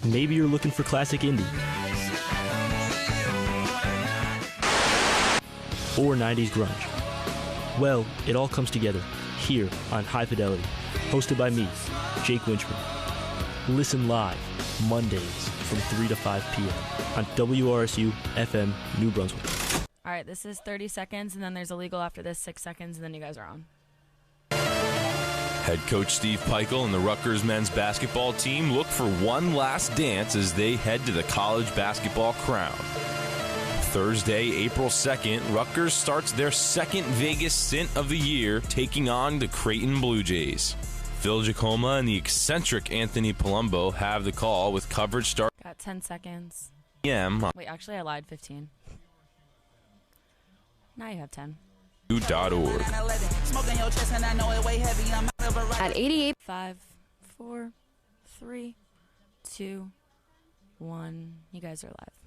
Maybe you're looking for classic indie or 90s grunge. Well, it all comes together here on High Fidelity, hosted by me, Jake Winchman. Listen live Mondays from 3 to 5 p.m. on WRSU-FM New Brunswick. All right, this is 30 seconds, and then there's illegal after this, 6 seconds, and then you guys are on. Head coach Steve Peichel and the Rutgers men's basketball team look for one last dance as they head to the college basketball crown. Thursday, April 2nd, Rutgers starts their second Vegas stint of the year, taking on the Creighton Blue Jays. Phil Giacomo and the eccentric Anthony Palumbo have the call with coverage starting. Got 10 seconds. PM. Wait, actually, I lied. 15. Now you have 10. .org. At 88. 5, 4, 3, 2, 1. You guys are live.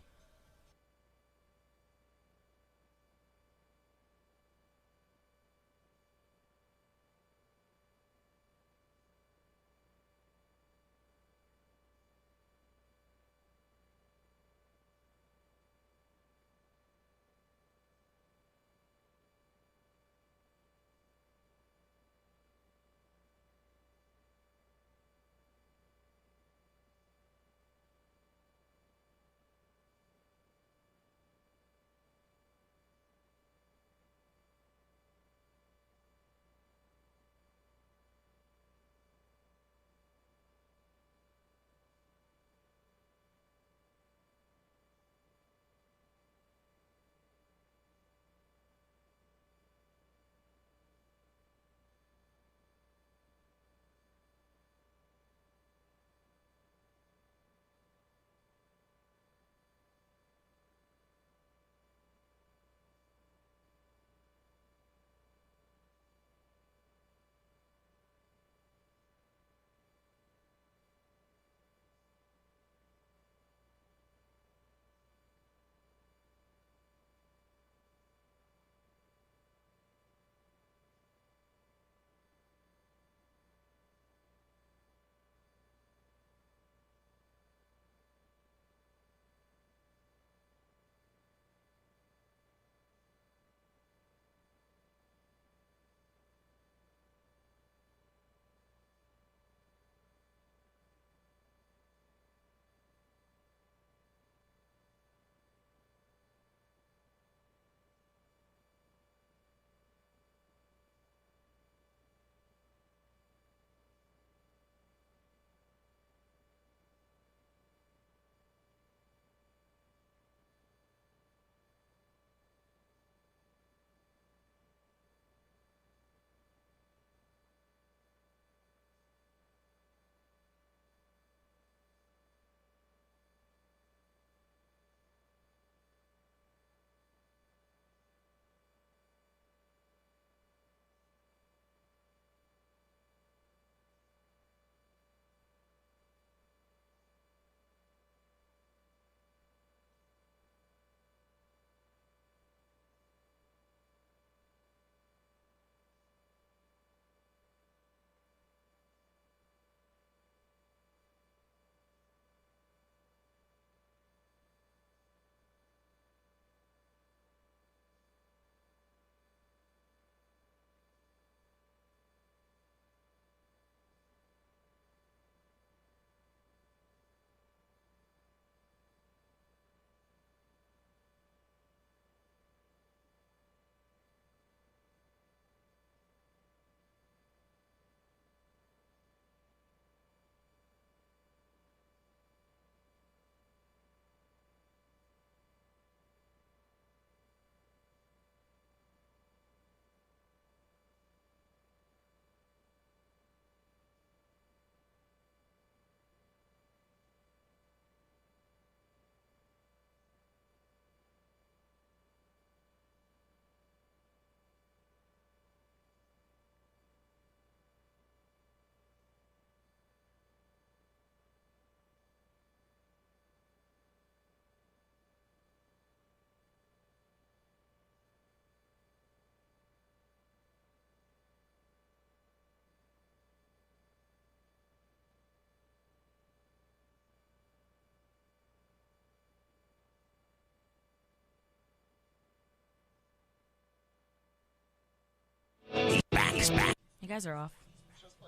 He's back. You guys are off.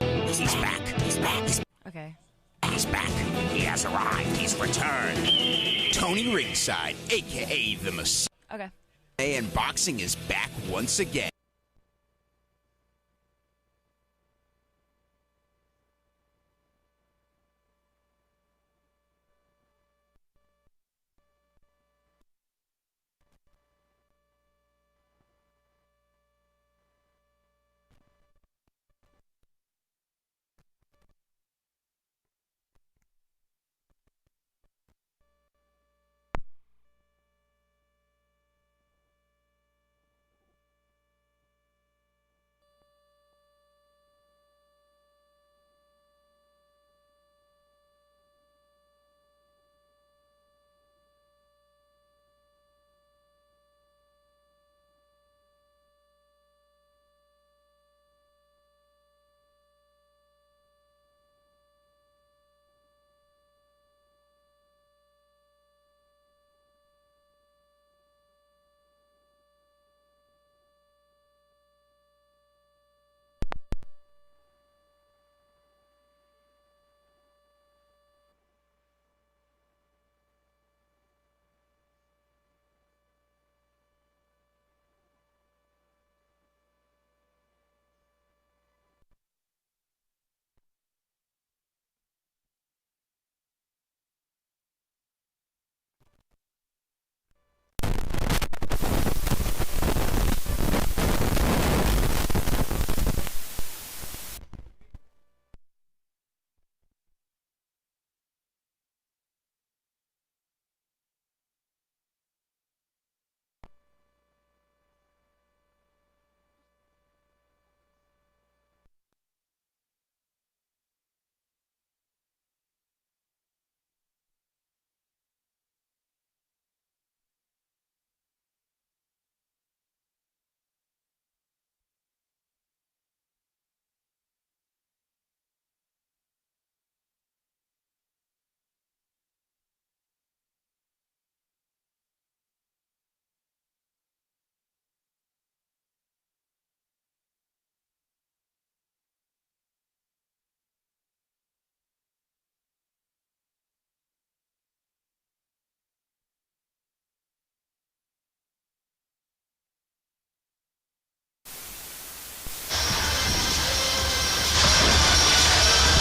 He's back. He's back. Okay. He's back. He has arrived. He's returned. Tony Ringside, a.k.a. the Messiah. Okay. And boxing is back once again.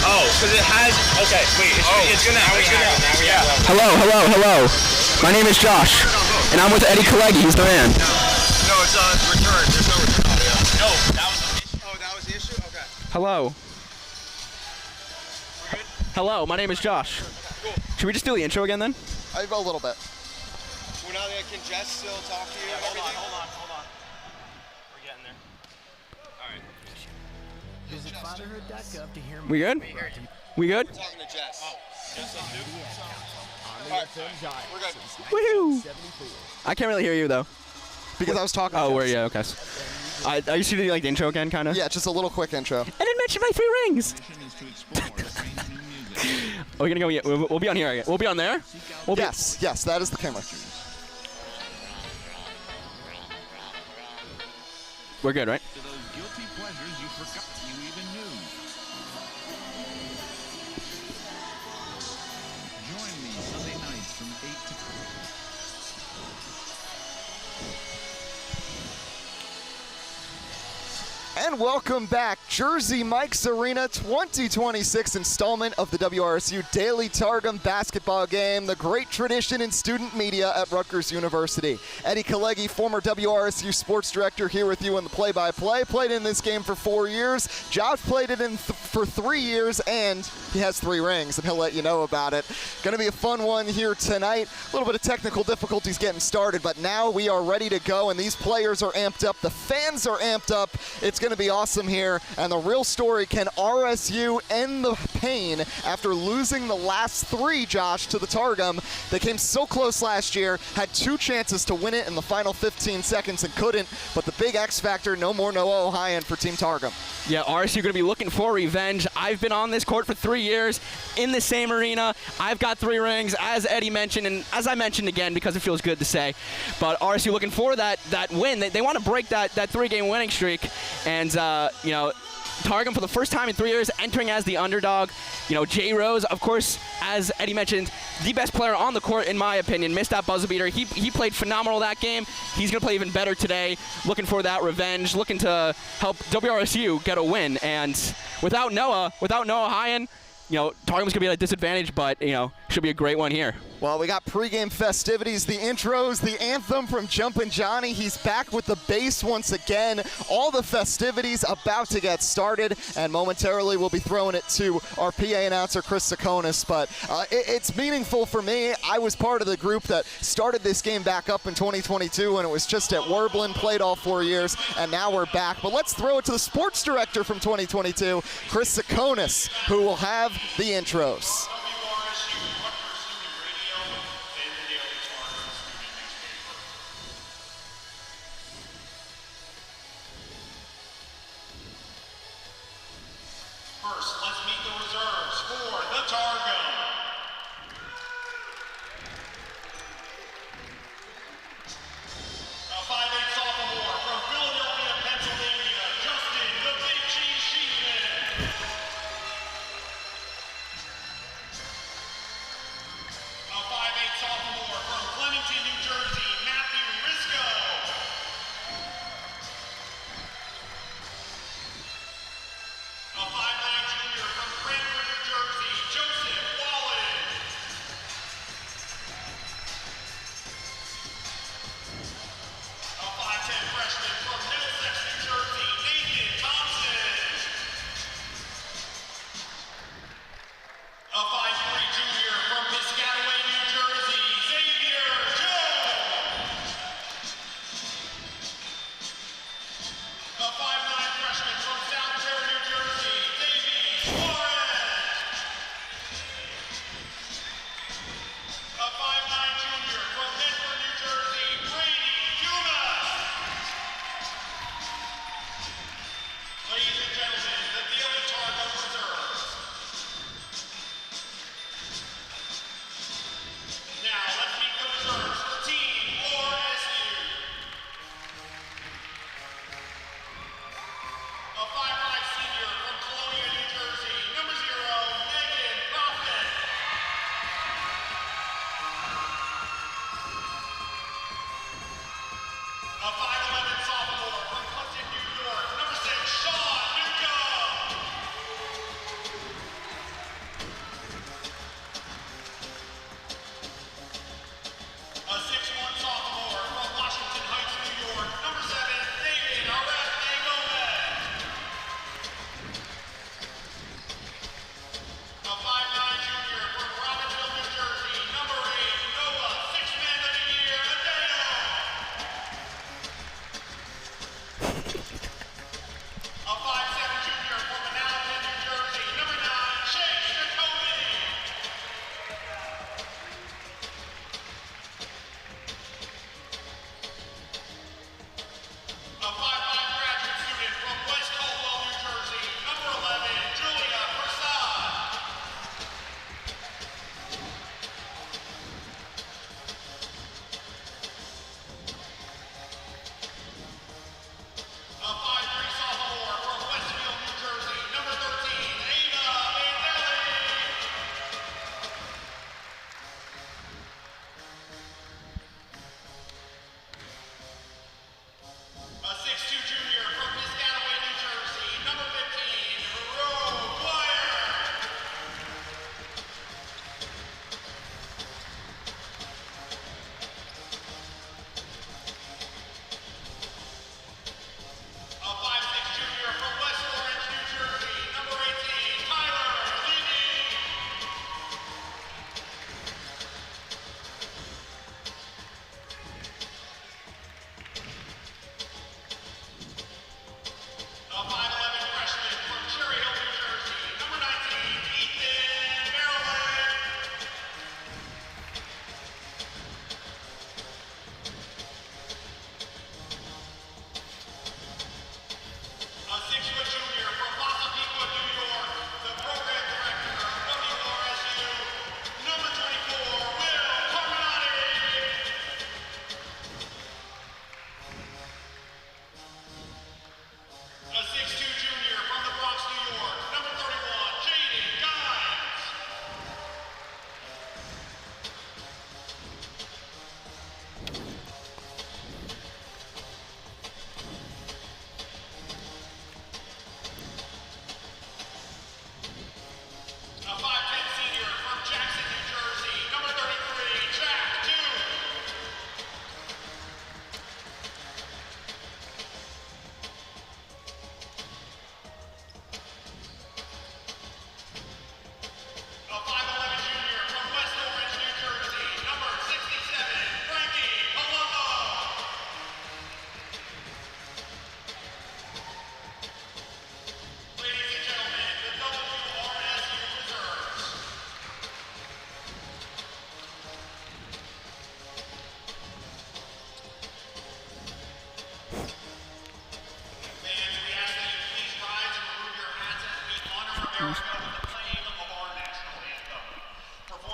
Oh, because it has. Okay, wait. It's gonna. Yeah. Hello. My name is Josh, and I'm with Eddie Kalegi. He's the man. No, it's return. There's no return audio. No, that was the issue. Oh, that was the issue. Okay. Hello. We're good. Hello, my name is Josh. Cool. Should we just do the intro again then? A little bit. We're not gonna. Can Jess still talk to you? Yeah, hold on. We're getting there. All right. Visit fatherhood.gov to hear more. We good? We good? We're talking to Jess. Oh, Jess, let's do. All right, We're good. Woohoo! I can't really hear you though. Because I was talking. Oh, to where? Jess. Yeah, okay. I used to do like the intro again, kind of. Yeah, just a little quick intro. I didn't mention my 3 rings. Are we gonna go? We'll be on here. Again. We'll be on there. Yes, that is the camera. We're good, right? To those guilty pleasures you forgot you even knew. Join me Sunday nights from 8 to 4. And welcome back, Jersey Mike's Arena 2026 installment of the WRSU-Daily Targum basketball game, the great tradition in student media at Rutgers University. Eddie Kalegi, former WRSU sports director, here with you in the play-by-play. Played in this game for 4 years. Josh played it for 3 years, and he has 3 rings, and he'll let you know about it. Going to be a fun one here tonight. A little bit of technical difficulties getting started, but now we are ready to go, and these players are amped up. The fans are amped up. It's going to be awesome here, and the real story, can RSU end the pain after losing the last 3, Josh, to the Targum? They came so close last year, had 2 chances to win it in the final 15 seconds and couldn't, but the big X factor, no more Noah Ohio for Team Targum. Yeah, RSU going to be looking for revenge. revenge. I've been on this court for 3 years in the same arena. I've got 3 rings, as Eddie mentioned, and as I mentioned again because it feels good to say. But RSU looking for that win. They want to break that 3-game winning streak, and you know, Targum for the first time in 3 years entering as the underdog. You know, Jay Rose, of course, as Eddie mentioned, the best player on the court in my opinion. Missed that buzzer beater. He played phenomenal that game. He's going to play even better today. Looking for that revenge. Looking to help WRSU get a win. And without Noah Hyan, you know, Targum's going to be at a disadvantage, but, you know, should be a great one here. Well, we got pregame festivities, the intros, the anthem from Jumpin' Johnny. He's back with the bass once again. All the festivities about to get started, and momentarily we'll be throwing it to our PA announcer, Chris Sakonis. But it's meaningful for me. I was part of the group that started this game back up in 2022, and it was just at Werblin, played all 4 years, and now we're back. But let's throw it to the sports director from 2022, Chris Sakonis, who will have the intros. First, let's meet the reserves for the Targum. A 5'8" sophomore from Philadelphia, Pennsylvania, Justin the Big Cheese Sheetman.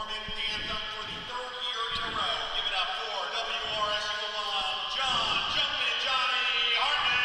performing the anthem for the third year in a row. Give it up for WRSU alum John Jumpin' Johnny Hartman.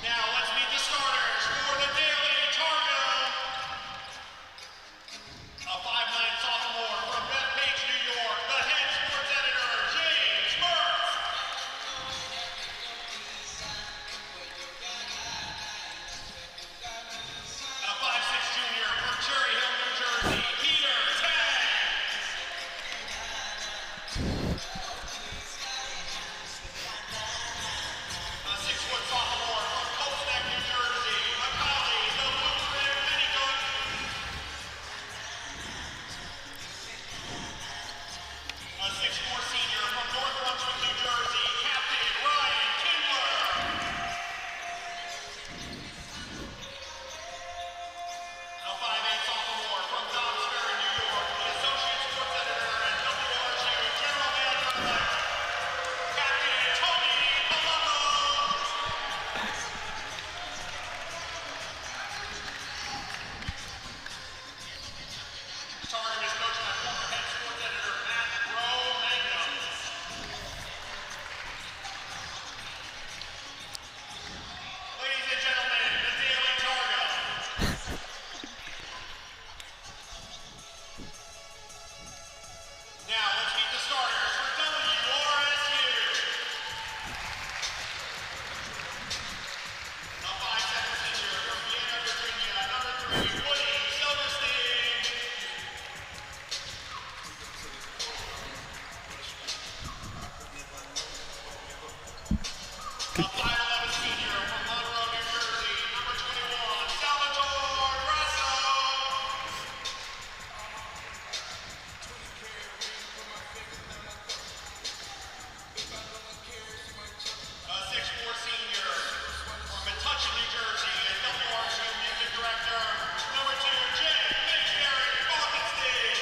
Now let's meet the starters for the Daily Targum. A 5'9" sophomore from Bethpage, New York, the head sports editor, James Mertz. A 5'6" junior from Cherry Hill, New Jersey, Peter Tang. A 6-foot sophomore from Colts Neck, New Jersey, Macaulay, the Blueprint Petticoat. A 6'4" senior from North Brunswick, New Jersey, Captain Ryan Kindler. A 5'8" sophomore from Dobbs Ferry, New York, the associate sports editor and WRSU general manager-elect, Captain Tony Palumbo. Targum is coached by former head sports editor Matt Romano. Ladies and gentlemen, the Daily Targum. Now let's meet the starters for WRSU. A 5'7" senior from Vienna, Virginia, number 3, Woody Silverstein. A 5'11" senior from Monroe, New Jersey, number 21, Salvatore Grasso. A 6'4" senior from Metuchen, New Jersey, and WRSU music director, number 2, Jim Fitzgerald Falkenstein.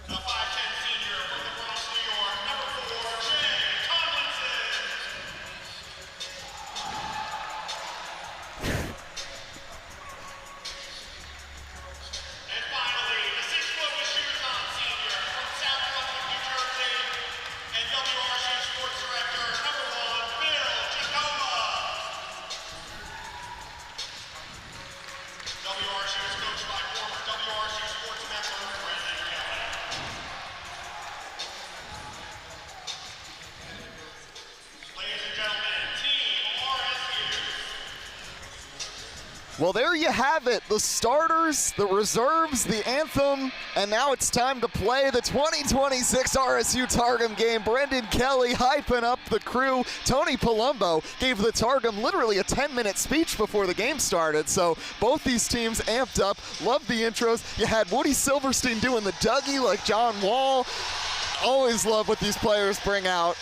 A 5'10" senior from the Bronx, New York, number 4, Jay Tomlinson. And finally, the 6-foot with shoes on senior from South Brunswick, New Jersey, and WRSU sports director, number 1, Bill Jacoba. WRSU is coached by former WRSU sports member Brendan Kelly. Ladies and gentlemen, Team RSU. Well, there you have it. The starters, the reserves, the anthem, and now it's time to play the 2026 RSU Targum game. Brendan Kelly hyping up the crew. Tony Palumbo gave the Targum literally a 10-minute speech before the game started, so both these teams amped up. Loved the intros. You had Woody Silverstein doing the Dougie like John Wall. Always love what these players bring out.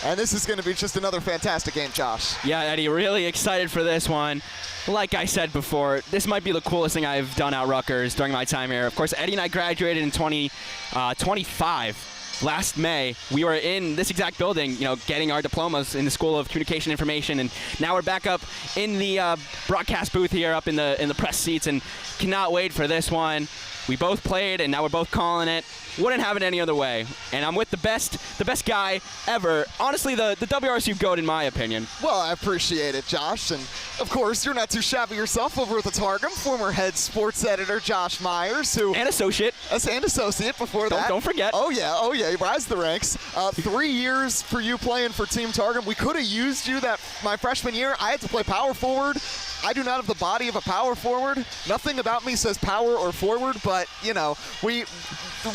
And this is going to be just another fantastic game, Josh. Yeah, Eddie, really excited for this one. Like I said before, this might be the coolest thing I've done at Rutgers during my time here. Of course, Eddie and I graduated in 2025. Last May, we were in this exact building, getting our diplomas in the School of Communication Information, and now we're back up in the broadcast booth here, up in the press seats, and cannot wait for this one. We both played, and now we're both calling it. Wouldn't have it any other way. And I'm with the best guy ever. Honestly, the WRSU GOAT in my opinion. Well, I appreciate it, Josh. And, of course, you're not too shabby yourself over at the Targum. Former head sports editor Josh Myers, who... And associate. And associate before that. Don't forget. Oh, yeah. You rise the ranks. 3 years for you playing for Team Targum. We could have used you my freshman year. I had to play power forward. I do not have the body of a power forward. Nothing about me says power or forward, but,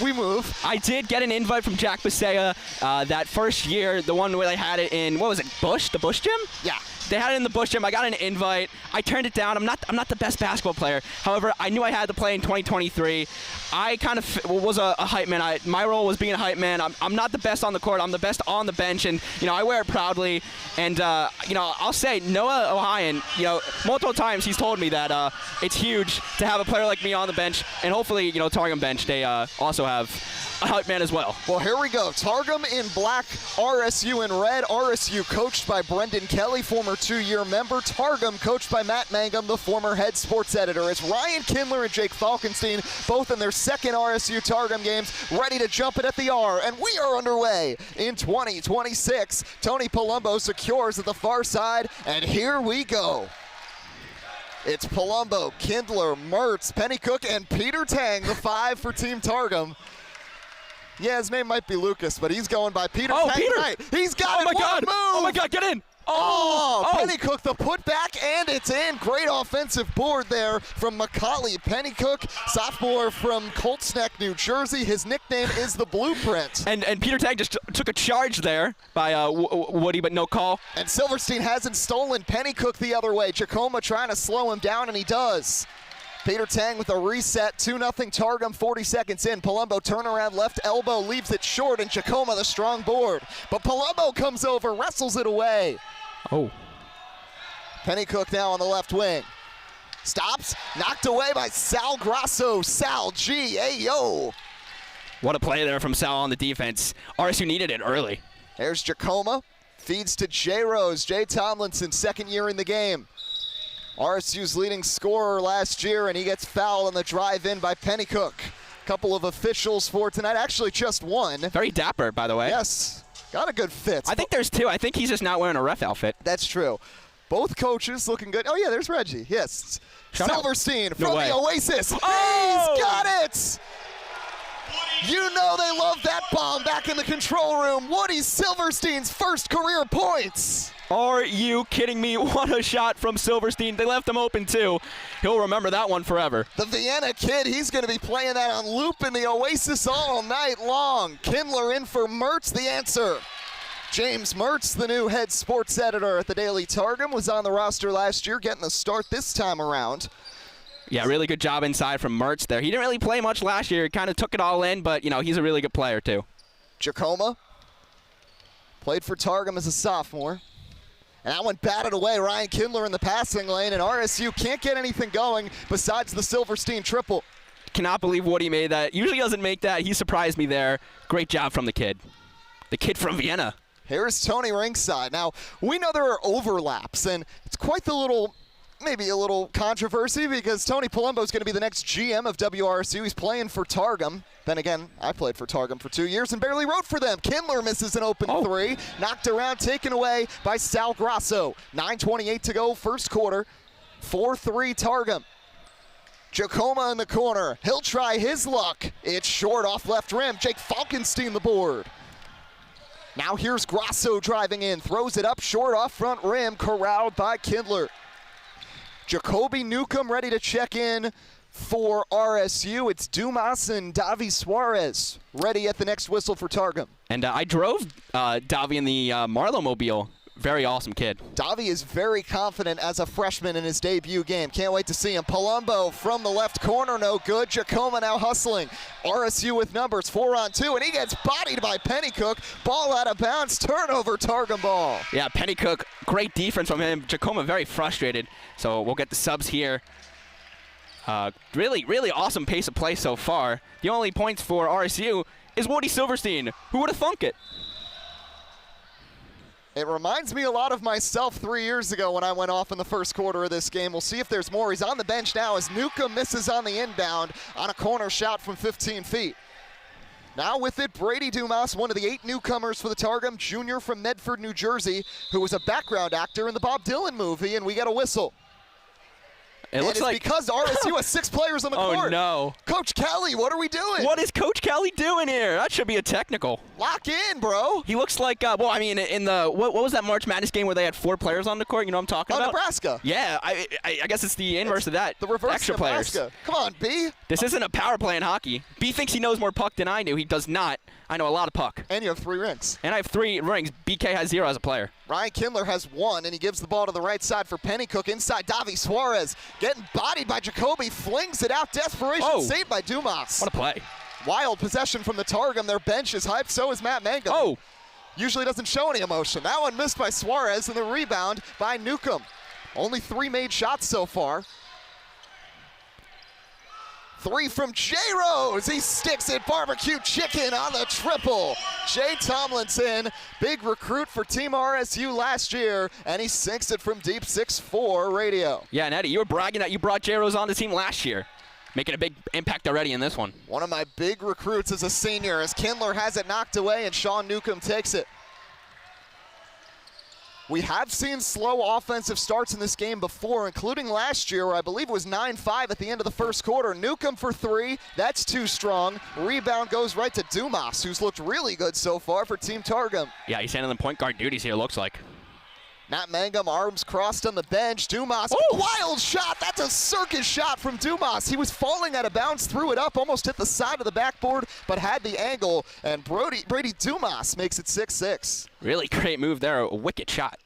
we move. I did get an invite from Jack Bisea that first year, the one where they had it in, what was it, Bush? The Bush Gym? Yeah. They had it in the Bush Gym. I got an invite. I turned it down. I'm not the best basketball player. However, I knew I had to play in 2023. I kind of was a hype man. My role was being a hype man. I'm not the best on the court. I'm the best on the bench, and I wear it proudly. And I'll say Noah Ohayan, multiple times he's told me that it's huge to have a player like me on the bench, and hopefully Targum bench they also have a hype man as well. Well, here we go. Targum in black, RSU in red. RSU coached by Brendan Kelly, former 2-year member. Targum coached by Matt Mangum, the former head sports editor. It's Ryan Kindler and Jake Falkenstein, both in their second RSU Targum games, ready to jump it at the R. And we are underway in 2026. Tony Palumbo secures at the far side, and here we go. It's Palumbo, Kindler, Mertz, Pennycook, and Peter Tang, the 5 for Team Targum. Yeah, his name might be Lucas, but he's going by Peter Tang Peter. tonight. He's got it. My God. Move. Oh, my God, get in. Pennycook, the putback, and it's in. Great offensive board there from Macaulay Pennycook, sophomore from Colts Neck, New Jersey. His nickname is the Blueprint. And Peter Tang just took a charge there by Woody, but no call. And Silverstein hasn't stolen. Pennycook the other way. Jacoma trying to slow him down, and he does. Peter Tang with a reset, 2-0 Targum, 40 seconds in. Palumbo turnaround left elbow, leaves it short, and Jacoma the strong board. But Palumbo comes over, wrestles it away. Oh. Pennycook now on the left wing. Stops, knocked away by Sal Grasso. Sal G, ayo. What a play there from Sal on the defense. RSU needed it early. There's Jacoma, feeds to J. Rose. Jay Tomlinson, second year in the game. RSU's leading scorer last year, and he gets fouled on the drive in by Pennycook. Couple of officials for tonight, actually just one. Very dapper, by the way. Yes, got a good fit. I think there's 2. I think he's just not wearing a ref outfit. That's true. Both coaches looking good. Oh, yeah, there's Reggie. Yes. Silverstein from the Oasis. Oh! He's got it! You know they love that bomb back in the control room. Woody Silverstein's first career points. Are you kidding me? What a shot from Silverstein. They left him open, too. He'll remember that one forever. The Vienna kid, he's going to be playing that on loop in the Oasis all night long. Kindler in for Mertz, the answer. James Mertz, the new head sports editor at the Daily Targum, was on the roster last year, getting the start this time around. Yeah, really good job inside from Mertz there. He didn't really play much last year. He kind of took it all in, but, he's a really good player, too. Jacoma played for Targum as a sophomore. And that one batted away. Ryan Kindler in the passing lane, and RSU can't get anything going besides the Silverstein triple. Cannot believe Woody made that. Usually doesn't make that. He surprised me there. Great job from the kid. The kid from Vienna. Here's Tony ringside. Now, we know there are overlaps, and it's quite the little, maybe a little controversy because Tony Palumbo is going to be the next GM of WRSU. He's playing for Targum. Then again, I played for Targum for 2 years and barely wrote for them. Kindler misses an open 3. Knocked around, taken away by Sal Grasso. 9:28 to go, first quarter. 4-3 Targum. Jacoma in the corner. He'll try his luck. It's short off left rim. Jake Falkenstein the board. Now here's Grasso driving in. Throws it up short off front rim. Corralled by Kindler. Jacoby Newcomb ready to check in for RSU. It's Dumas and Davi Suarez ready at the next whistle for Targum. And I drove Davi in the Marlow Mobile very awesome kid. Davi is very confident as a freshman in his debut game. Can't wait to see him. Palumbo from the left corner, no good. Jacoma now hustling. RSU with numbers, 4-on-2, and he gets bodied by Pennycook. Ball out of bounds, turnover, Targum ball. Yeah, Pennycook, great defense from him. Jacoma very frustrated, so we'll get the subs here. Really, really awesome pace of play so far. The only points for RSU is Woody Silverstein. Who would have thunk it? It reminds me a lot of myself 3 years ago when I went off in the first quarter of this game. We'll see if there's more. He's on the bench now as Newcomb misses on the inbound on a corner shot from 15 feet. Now with it, Brady Dumas, one of the 8 newcomers for the Targum, junior from Medford, New Jersey, who was a background actor in the Bob Dylan movie, and we get a whistle. It looks like because RSU has 6 players on the court. Oh, no. Coach Kelly, what are we doing? What is Coach Kelly doing here? That should be a technical. Lock in, bro. He looks like, well, I mean, in the, what was that March Madness game where they had 4 players on the court? You know what I'm talking about? Nebraska. Yeah, I guess it's the inverse of that. The reverse extra Nebraska. players. Come on, B. This isn't a power play in hockey. B thinks he knows more puck than I do. He does not. I know a lot of puck. And you have 3 rings. And I have 3 rings. BK has 0 as a player. Ryan Kindler has 1, and he gives the ball to the right side for Pennycook. Inside, Davi Suarez getting bodied by Jacoby, flings it out. Desperation saved by Dumas. What a play. Wild possession from the Targum. Their bench is hyped. So is Matt Mangum. Oh. Usually doesn't show any emotion. That one missed by Suarez, and the rebound by Newcomb. Only 3 made shots so far. 3 from J. Rose. He sticks it. Barbecue chicken on the triple. Jay Tomlinson, big recruit for Team RSU last year, and he sinks it from deep 6'4" radio. Yeah, and Eddie, you were bragging that you brought J. Rose on the team last year. Making a big impact already in this one. One of my big recruits as a senior as Kindler has it knocked away and Sean Newcomb takes it. We have seen slow offensive starts in this game before, including last year where I believe it was 9-5 at the end of the first quarter. Newcomb for 3, that's too strong. Rebound goes right to Dumas, who's looked really good so far for Team Targum. Yeah, he's handling point guard duties here, looks like. Matt Mangum, arms crossed on the bench. Dumas, wild shot. That's a circus shot from Dumas. He was falling out of bounds, threw it up, almost hit the side of the backboard, but had the angle, and Brady Dumas makes it 6-6. Really great move there, a wicked shot.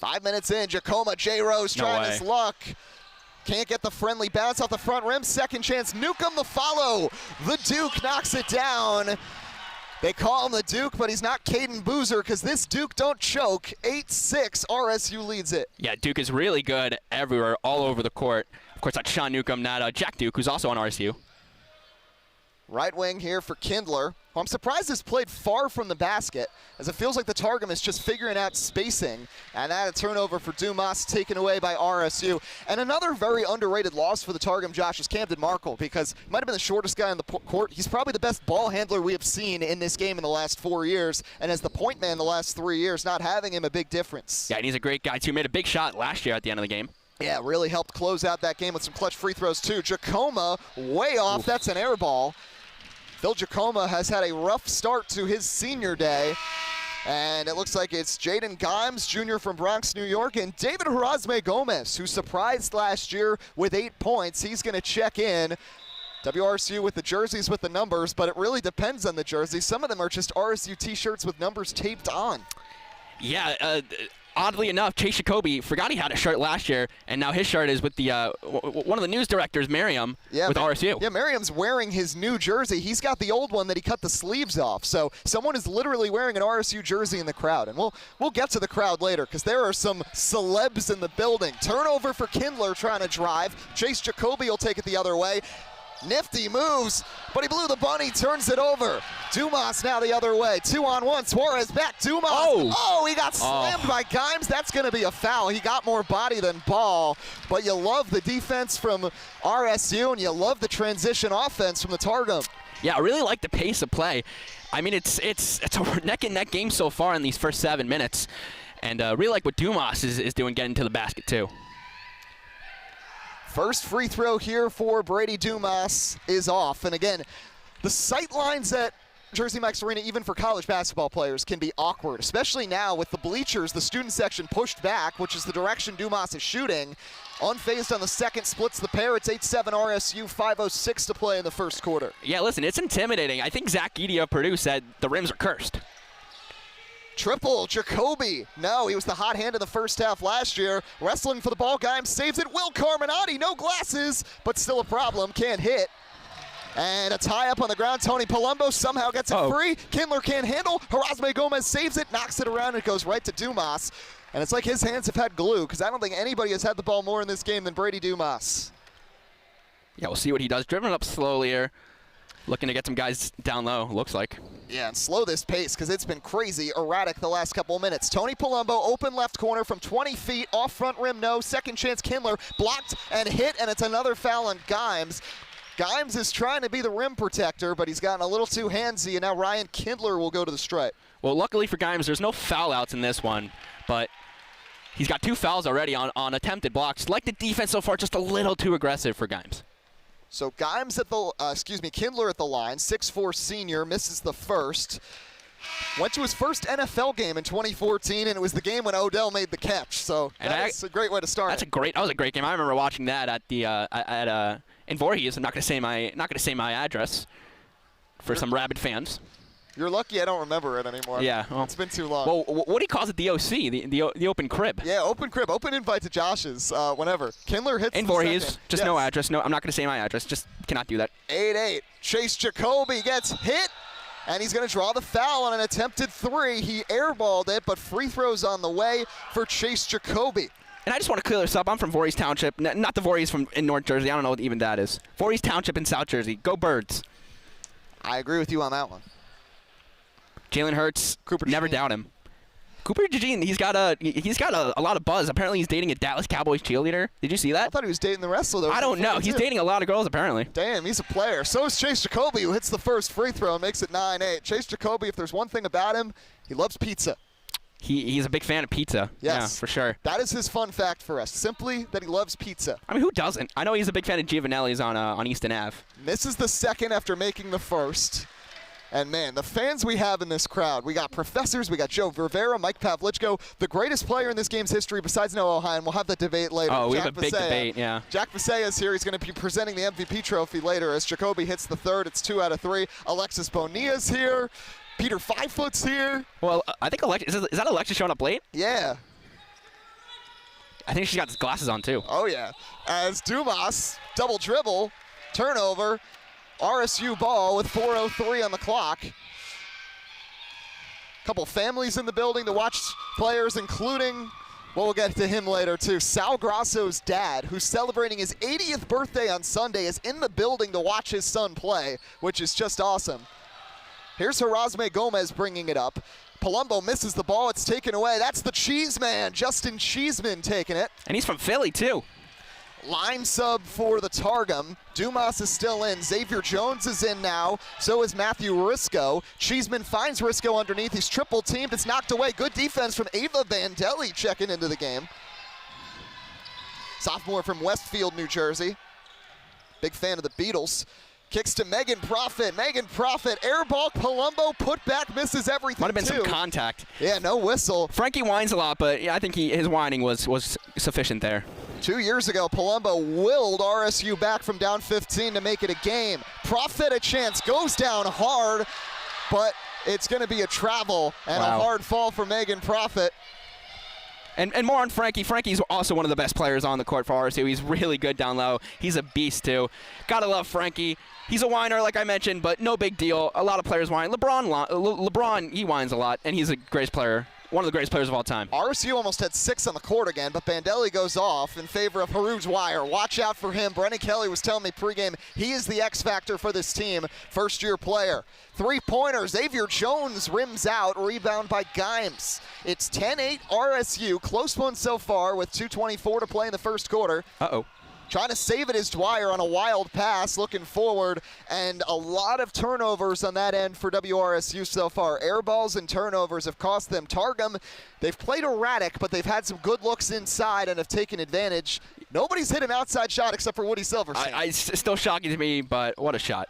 5 minutes in, Jacoma J. Rose trying his luck. Can't get the friendly bounce off the front rim. Second chance, Newcomb the follow. The Duke knocks it down. They call him the Duke, but he's not Caden Boozer because this Duke don't choke. 8-6, RSU leads it. Yeah, Duke is really good everywhere, all over the court. Of course, that's Sean Newcomb, not Jack Duke, who's also on RSU. Right wing here for Kindler. I'm surprised this played far from the basket, as it feels like the Targum is just figuring out spacing. And that a turnover for Dumas, taken away by RSU. And another very underrated loss for the Targum, Josh, is Camden Markle, because he might have been the shortest guy on the court. He's probably the best ball handler we have seen in this game in the last 4 years. And as the point man the last 3 years, not having him a big difference. Yeah, and he's a great guy, too. Made a big shot last year at the end of the game. Yeah, really helped close out that game with some clutch free throws, too. Jacoma, way off. Oof. That's an air ball. Phil Jacoma has had a rough start to his senior day. And it looks like it's Jaden Gimes, junior from Bronx, New York, and David Harazme Gomez, who surprised last year with 8 points. He's going to check in. WRSU with the jerseys with the numbers, but it really depends on the jersey. Some of them are just RSU t-shirts with numbers taped on. Yeah, oddly enough, Chase Jacoby forgot he had a shirt last year, and now his shirt is with the one of the news directors, Miriam, with RSU. Yeah, Miriam's wearing his new jersey. He's got the old one that he cut the sleeves off. So someone is literally wearing an RSU jersey in the crowd. And we'll get to the crowd later because there are some celebs in the building. Turnover for Kindler trying to drive. Chase Jacoby will take it the other way. Nifty moves, but he blew the bunny, turns it over. Dumas now the other way. 2-on-1, Suarez back, Dumas. Oh, he got slammed by Gimes. That's going to be a foul. He got more body than ball, but you love the defense from RSU, and you love the transition offense from the Targum. Yeah, I really like the pace of play. I mean, it's a neck-and-neck game so far in these first 7 minutes, and really like what Dumas is doing getting to the basket, too. First free throw here for Brady Dumas is off. And again, the sight lines at Jersey Mike's Arena, even for college basketball players, can be awkward, especially now with the bleachers, the student section pushed back, which is the direction Dumas is shooting. Unfazed on the second, splits the pair. It's 8-7 RSU, 5:06 to play in the first quarter. Yeah, listen, it's intimidating. I think Zach Eady of Purdue said the rims are cursed. Triple, Jacoby. No, he was the hot hand in the first half last year. Wrestling for the ball, Gimes saves it. Will Carminati, no glasses, but still a problem, can't hit. And a tie-up on the ground. Tony Palumbo somehow gets it free. Kindler can't handle. Erasme Gomez saves it, knocks it around, and it goes right to Dumas. And it's like his hands have had glue, because I don't think anybody has had the ball more in this game than Brady Dumas. Yeah, we'll see what he does. Driven up slowly here. Looking to get some guys down low, looks like. Yeah, and slow this pace because it's been crazy erratic the last couple of minutes. Tony Palumbo, open left corner from 20 feet, off front rim, no. Second chance, Kindler, blocked and hit, and it's another foul on Gimes. Gimes is trying to be the rim protector, but he's gotten a little too handsy, and now Ryan Kindler will go to the stripe. Well, luckily for Gimes, there's no foul outs in this one, but he's got 2 fouls already on attempted blocks. Like the defense so far, just a little too aggressive for Gimes. So Gimes at the, Kindler at the line, 6'4" senior, misses the first. Went to his first NFL game in 2014, and it was the game when Odell made the catch. So that's a great way to start. That was a great game. I remember watching that at the in Voorhees. I'm not going to say my address for some rabid fans. You're lucky I don't remember it anymore. Yeah. Well, it's been too long. Well, what do you call it? The OC, the open crib. Yeah, open crib. Open invite to Josh's whenever. Kindler hits in Voorhees. Just no address. No, I'm not going to say my address. Just cannot do that. 8-8. Chase Jacoby gets hit, and he's going to draw the foul on an attempted 3. He airballed it, but free throws on the way for Chase Jacoby. And I just want to clear this up. I'm from Voorhees Township, not the Voorhees in North Jersey. I don't know what even that is. Voorhees Township in South Jersey. Go Birds. I agree with you on that one. Jalen Hurts, never doubt him. Cooper DeJean, he's got a lot of buzz. Apparently he's dating a Dallas Cowboys cheerleader. Did you see that? I thought he was dating the wrestler, though. I don't know. He's dating a lot of girls, apparently. Damn, he's a player. So is Chase Jacoby, who hits the first free throw and makes it 9-8. Chase Jacoby, if there's one thing about him, he loves pizza. He's a big fan of pizza. Yes. Yeah, for sure. That is his fun fact for us, simply that he loves pizza. I mean, who doesn't? I know he's a big fan of Giovanelli's on Easton Ave. Misses the second after making the first. And, man, the fans we have in this crowd, we got professors, we got Joe Rivera, Mike Pavlichko, the greatest player in this game's history besides Noah Ohio, and we'll have that debate later. Oh, we have a big debate, yeah. Jack Visea is here. He's going to be presenting the MVP trophy later as Jacoby hits the third. It's 2 out of 3. Alexis Bonilla's here. Peter Fivefoot's here. Well, I think Alexis, is that Alexis showing up late? Yeah. I think she's got glasses on, too. Oh, yeah. As Dumas, double dribble, turnover, RSU ball with 4:03 on the clock. Couple families in the building to watch players, including, well, we'll get to him later too, Sal Grasso's dad, who's celebrating his 80th birthday on Sunday, is in the building to watch his son play, which is just awesome. Here's Erasme Gomez bringing it up. Palumbo misses the ball. It's taken away. That's the Cheese Man, Justin Cheeseman, taking it. And he's from Philly, too. Line sub for the Targum. Dumas is still in. Xavier Jones is in now. So is Matthew Risco. Cheeseman finds Risco underneath. He's triple teamed. It's knocked away. Good defense from Ava Bandelli checking into the game. Sophomore from Westfield, New Jersey. Big fan of the Beatles. Kicks to Megan Profit. Megan Profit, airball, Palumbo, put back, misses everything. Might have been some contact. Yeah, no whistle. Frankie whines a lot, but yeah, I think his whining was sufficient there. 2 years ago, Palumbo willed RSU back from down 15 to make it a game. Profit a chance, goes down hard, but it's going to be a travel and a hard fall for Megan Profit. And more on Frankie. Frankie's also one of the best players on the court for RSU. He's really good down low. He's a beast, too. Gotta love Frankie. He's a whiner, like I mentioned, but no big deal. A lot of players whine. LeBron, he whines a lot, and he's a great player. One of the greatest players of all time. RSU almost had 6 on the court again, but Bandelli goes off in favor of Harooj Wire. Watch out for him. Brennan Kelly was telling me pregame he is the X factor for this team. First-year player. 3-pointer. Xavier Jones rims out. Rebound by Gimes. It's 10-8 RSU. Close one so far with 2:24 to play in the first quarter. Uh-oh. Trying to save it is Dwyer on a wild pass, looking forward, and a lot of turnovers on that end for WRSU so far. Air balls and turnovers have cost them. Targum, they've played erratic, but they've had some good looks inside and have taken advantage. Nobody's hit an outside shot except for Woody Silverstein. It's still shocking to me, but what a shot.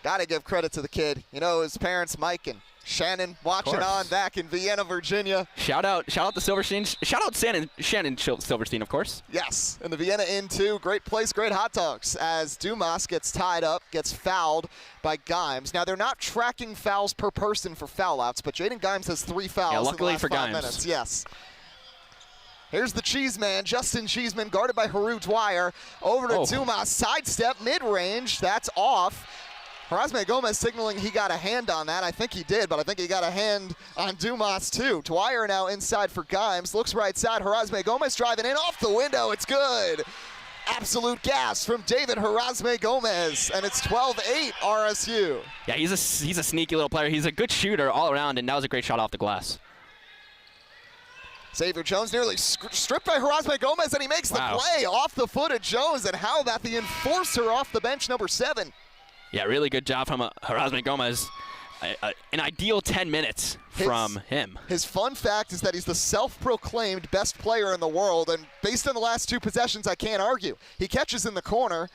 Got to give credit to the kid. You know, his parents, Mike and Shannon watching on back in Vienna, Virginia. Shout out the Silversteins. Shout out Shannon Silverstein, of course. Yes, and the Vienna Inn too. Great place, great hot dogs. As Dumas gets tied up, gets fouled by Gimes. Now they're not tracking fouls per person for foul outs, but Jaden Gimes has 3 fouls luckily in the last for 5 Gimes. minutes. Yes. Here's the Cheeseman, Justin Cheeseman, guarded by Haru Dwyer. Over to Dumas, sidestep, mid-range. That's off. Harazme Gomez signaling he got a hand on that. I think he did, but I think he got a hand on Dumas too. Dwyer now inside for Gimes. Looks right side. Harazme Gomez driving in off the window. It's good. Absolute gas from David Harazme Gomez, and it's 12-8 RSU. Yeah, he's a sneaky little player. He's a good shooter all around, and that was a great shot off the glass. Xavier Jones nearly stripped by Harazme Gomez, and he makes the play off the foot of Jones. And how about the enforcer off the bench, number 7? Yeah, really good job from Harazme Gomez. An ideal 10 minutes from him. His fun fact is that he's the self-proclaimed best player in the world, and based on the last 2 possessions, I can't argue. He catches in the corner,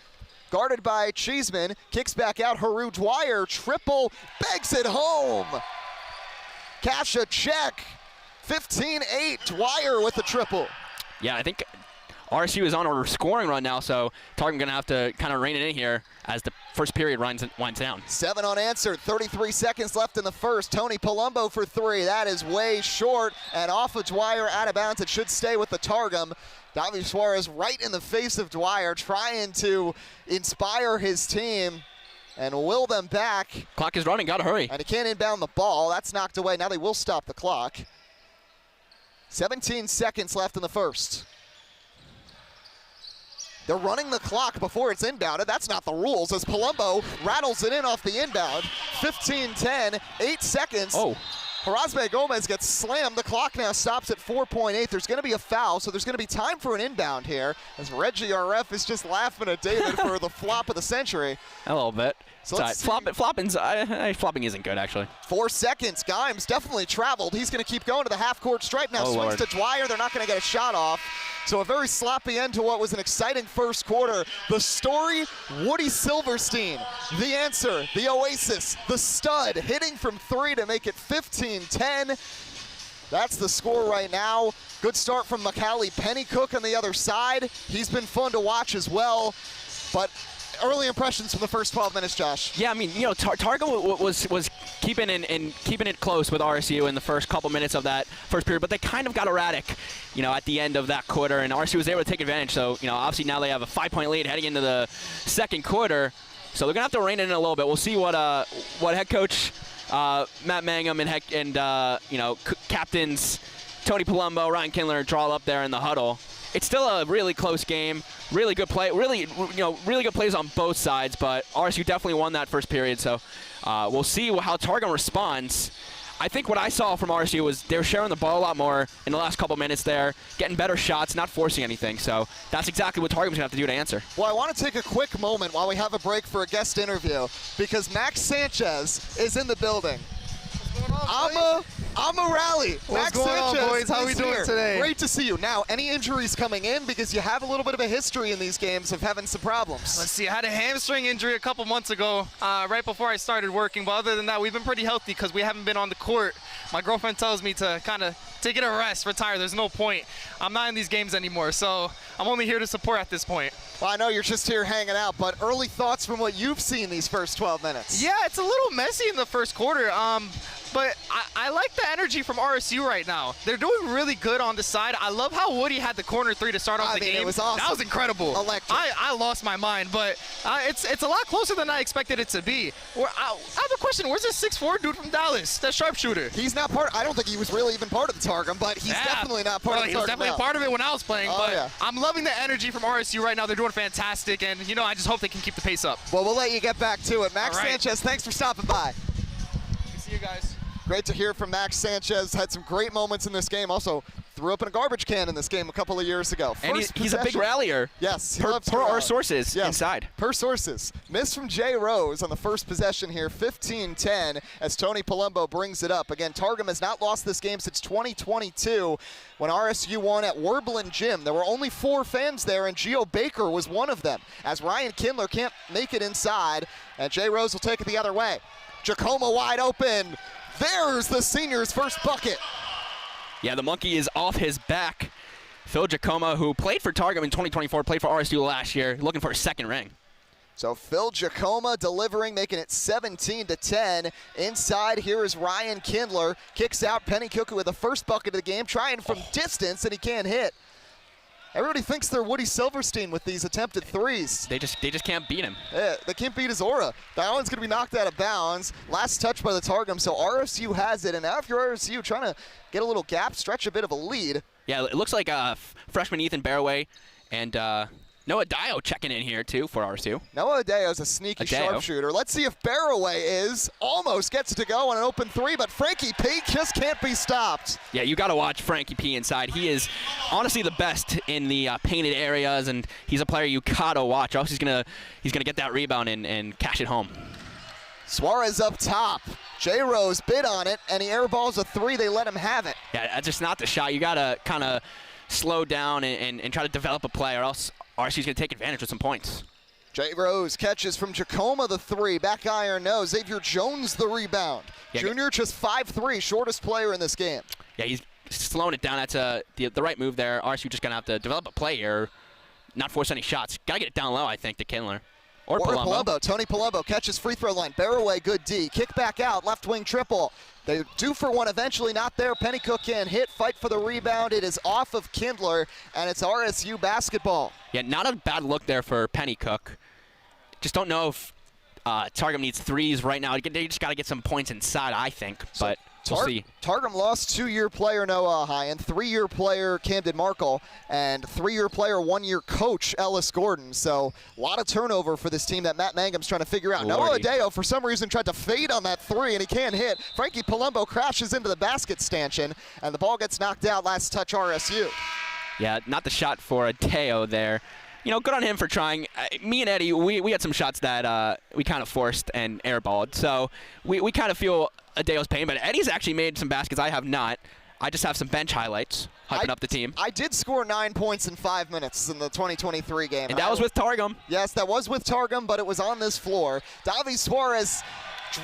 guarded by Cheeseman, kicks back out. Haru Dwyer, triple, banks it home. Cash a check. 15-8, Dwyer with the triple. Yeah, I think RSU is on a scoring run now, so Targum going to have to kind of rein it in here as the first period winds down. 7 unanswered, 33 seconds left in the first. Tony Palumbo for 3. That is way short, and off of Dwyer, out of bounds. It should stay with the Targum. Davi Suarez right in the face of Dwyer, trying to inspire his team and will them back. Clock is running, gotta hurry. And he can't inbound the ball. That's knocked away. Now they will stop the clock. 17 seconds left in the first. They're running the clock before it's inbounded. That's not the rules, as Palumbo rattles it in off the inbound. 15-10, 8 seconds. Harazme Gomez gets slammed. The clock now stops at 4.8. There's going to be a foul, so there's going to be time for an inbound here, as Reggie, our ref, is just laughing at David for the flop of the century. A little bit. So flopping isn't good, actually. 4 seconds. Gimes definitely traveled. He's going to keep going to the half-court stripe now. Swings to Dwyer. They're not going to get a shot off. So a very sloppy end to what was an exciting first quarter. The story, Woody Silverstein. The answer, the Oasis, the stud, hitting from 3 to make it 15-10. That's the score right now. Good start from Macaulay Pennycook on the other side. He's been fun to watch as well. But early impressions from the first 12 minutes, Josh. Yeah, I mean, you know, Targum was keeping it close with RSU in the first couple minutes of that first period, but they kind of got erratic, you know, at the end of that quarter, and RSU was able to take advantage. So, you know, obviously now they have a 5-point lead heading into the second quarter. So they're gonna have to rein it in a little bit. We'll see what head coach Matt Mangum and you know, captains Tony Palumbo, Ryan Kindler draw up there in the huddle. It's still a really close game. Really good play. Really good plays on both sides. But RSU definitely won that first period. So we'll see how Targum responds. I think what I saw from RSU was they were sharing the ball a lot more in the last couple minutes there, getting better shots, not forcing anything. So that's exactly what Targum's gonna have to do to answer. Well, I want to take a quick moment while we have a break for a guest interview, because Max Sanchez is in the building. I'm a rally. What's going on, boys? How we doing today? Great to see you. Now, any injuries coming in? Because you have a little bit of a history in these games of having some problems. Let's see. I had a hamstring injury a couple months ago, right before I started working. But other than that, we've been pretty healthy because we haven't been on the court. My girlfriend tells me to kind of take it a rest, retire. There's no point. I'm not in these games anymore, so I'm only here to support at this point. Well, I know you're just here hanging out, but early thoughts from what you've seen these first 12 minutes. Yeah, it's a little messy in the first quarter. But I like the energy from RSU right now. They're doing really good on the side. I love how Woody had the corner 3 to start off the game. It was awesome. That was incredible. Electric. I lost my mind, but it's a lot closer than I expected it to be. I have a question. Where's this 6'4" dude from Dallas, that sharpshooter? He's not part. I don't think he was really even part of the Targum, but he's definitely not part of the Targum. He was definitely a part of it when I was playing, I'm loving the energy from RSU right now. They're doing fantastic, and, you know, I just hope they can keep the pace up. Well, we'll let you get back to it. Max Sanchez, thanks for stopping by. Good to see you guys. Great to hear from Max Sanchez. Had some great moments in this game. Also threw up in a garbage can in this game a couple of years ago. And he's a big rallier. Yes, per our sources inside. Per sources. Miss from Jay Rose on the first possession here, 15-10, as Tony Palumbo brings it up. Again, Targum has not lost this game since 2022 when RSU won at Werblin Gym. There were only 4 fans there, and Geo Baker was one of them, as Ryan Kindler can't make it inside, and Jay Rose will take it the other way. Jacoma wide open. There's the senior's first bucket. Yeah, the monkey is off his back. Phil Giacomo, who played for Targum in 2024, played for RSU last year, looking for a second ring. So Phil Giacomo delivering, making it 17-10. Inside, here is Ryan Kindler. Kicks out Penny Cooker with the first bucket of the game, trying from distance, and he can't hit. Everybody thinks they're Woody Silverstein with these attempted threes. They just can't beat him. Yeah, they can't beat his aura. That one's going to be knocked out of bounds. Last touch by the Targum, so RSU has it. And now if you're RSU, trying to get a little gap, stretch a bit of a lead. Yeah, it looks like freshman Ethan Barroway and Noah Dio checking in here, too, for RSU. Noah Adeo's a sneaky sharpshooter. Let's see if Barroway almost gets to go on an open three, but Frankie P just can't be stopped. Yeah, you got to watch Frankie P inside. He is honestly the best in the painted areas, and he's a player you got to watch, or else he's gonna get that rebound and cash it home. Suarez up top. J. Rose bid on it, and he airballs a three. They let him have it. Yeah, that's just not the shot. You got to kind of slow down and try to develop a play, or else RSU's going to take advantage with some points. J. Rose catches from Giacomo the three. Back iron no. Xavier Jones the rebound. Yeah, Junior just 5'3", shortest player in this game. Yeah, he's slowing it down. That's the right move there. RSU just going to have to develop a play here, not force any shots. Got to get it down low, I think, to Kindler. Or Palumbo. Tony Palumbo catches free throw line. Barroway, good D. Kick back out, left wing triple. They do for one eventually, not there. Pennycook can hit, fight for the rebound. It is off of Kindler, and it's RSU basketball. Yeah, not a bad look there for Pennycook. Just don't know if Targum needs threes right now. They just got to get some points inside, I think, but we'll see. Targum lost 2-year player Noah Hyan, 3-year player Camden Markle, and 3-year player, 1-year coach Ellis Gordon. So a lot of turnover for this team that Matt Mangum's trying to figure out. Noah Adeo, for some reason, tried to fade on that three, and he can't hit. Frankie Palumbo crashes into the basket stanchion, and the ball gets knocked out. Last touch RSU. Yeah, not the shot for Adeo there. You know, good on him for trying. Me and Eddie, we had some shots that we kind of forced and airballed. So we kind of feel Adeo's pain, but Eddie's actually made some baskets. I have not. I just have some bench highlights hyping up the team. I did score 9 points in 5 minutes in the 2023 game. And that was with Targum. Yes, that was with Targum, but it was on this floor. Davi Suarez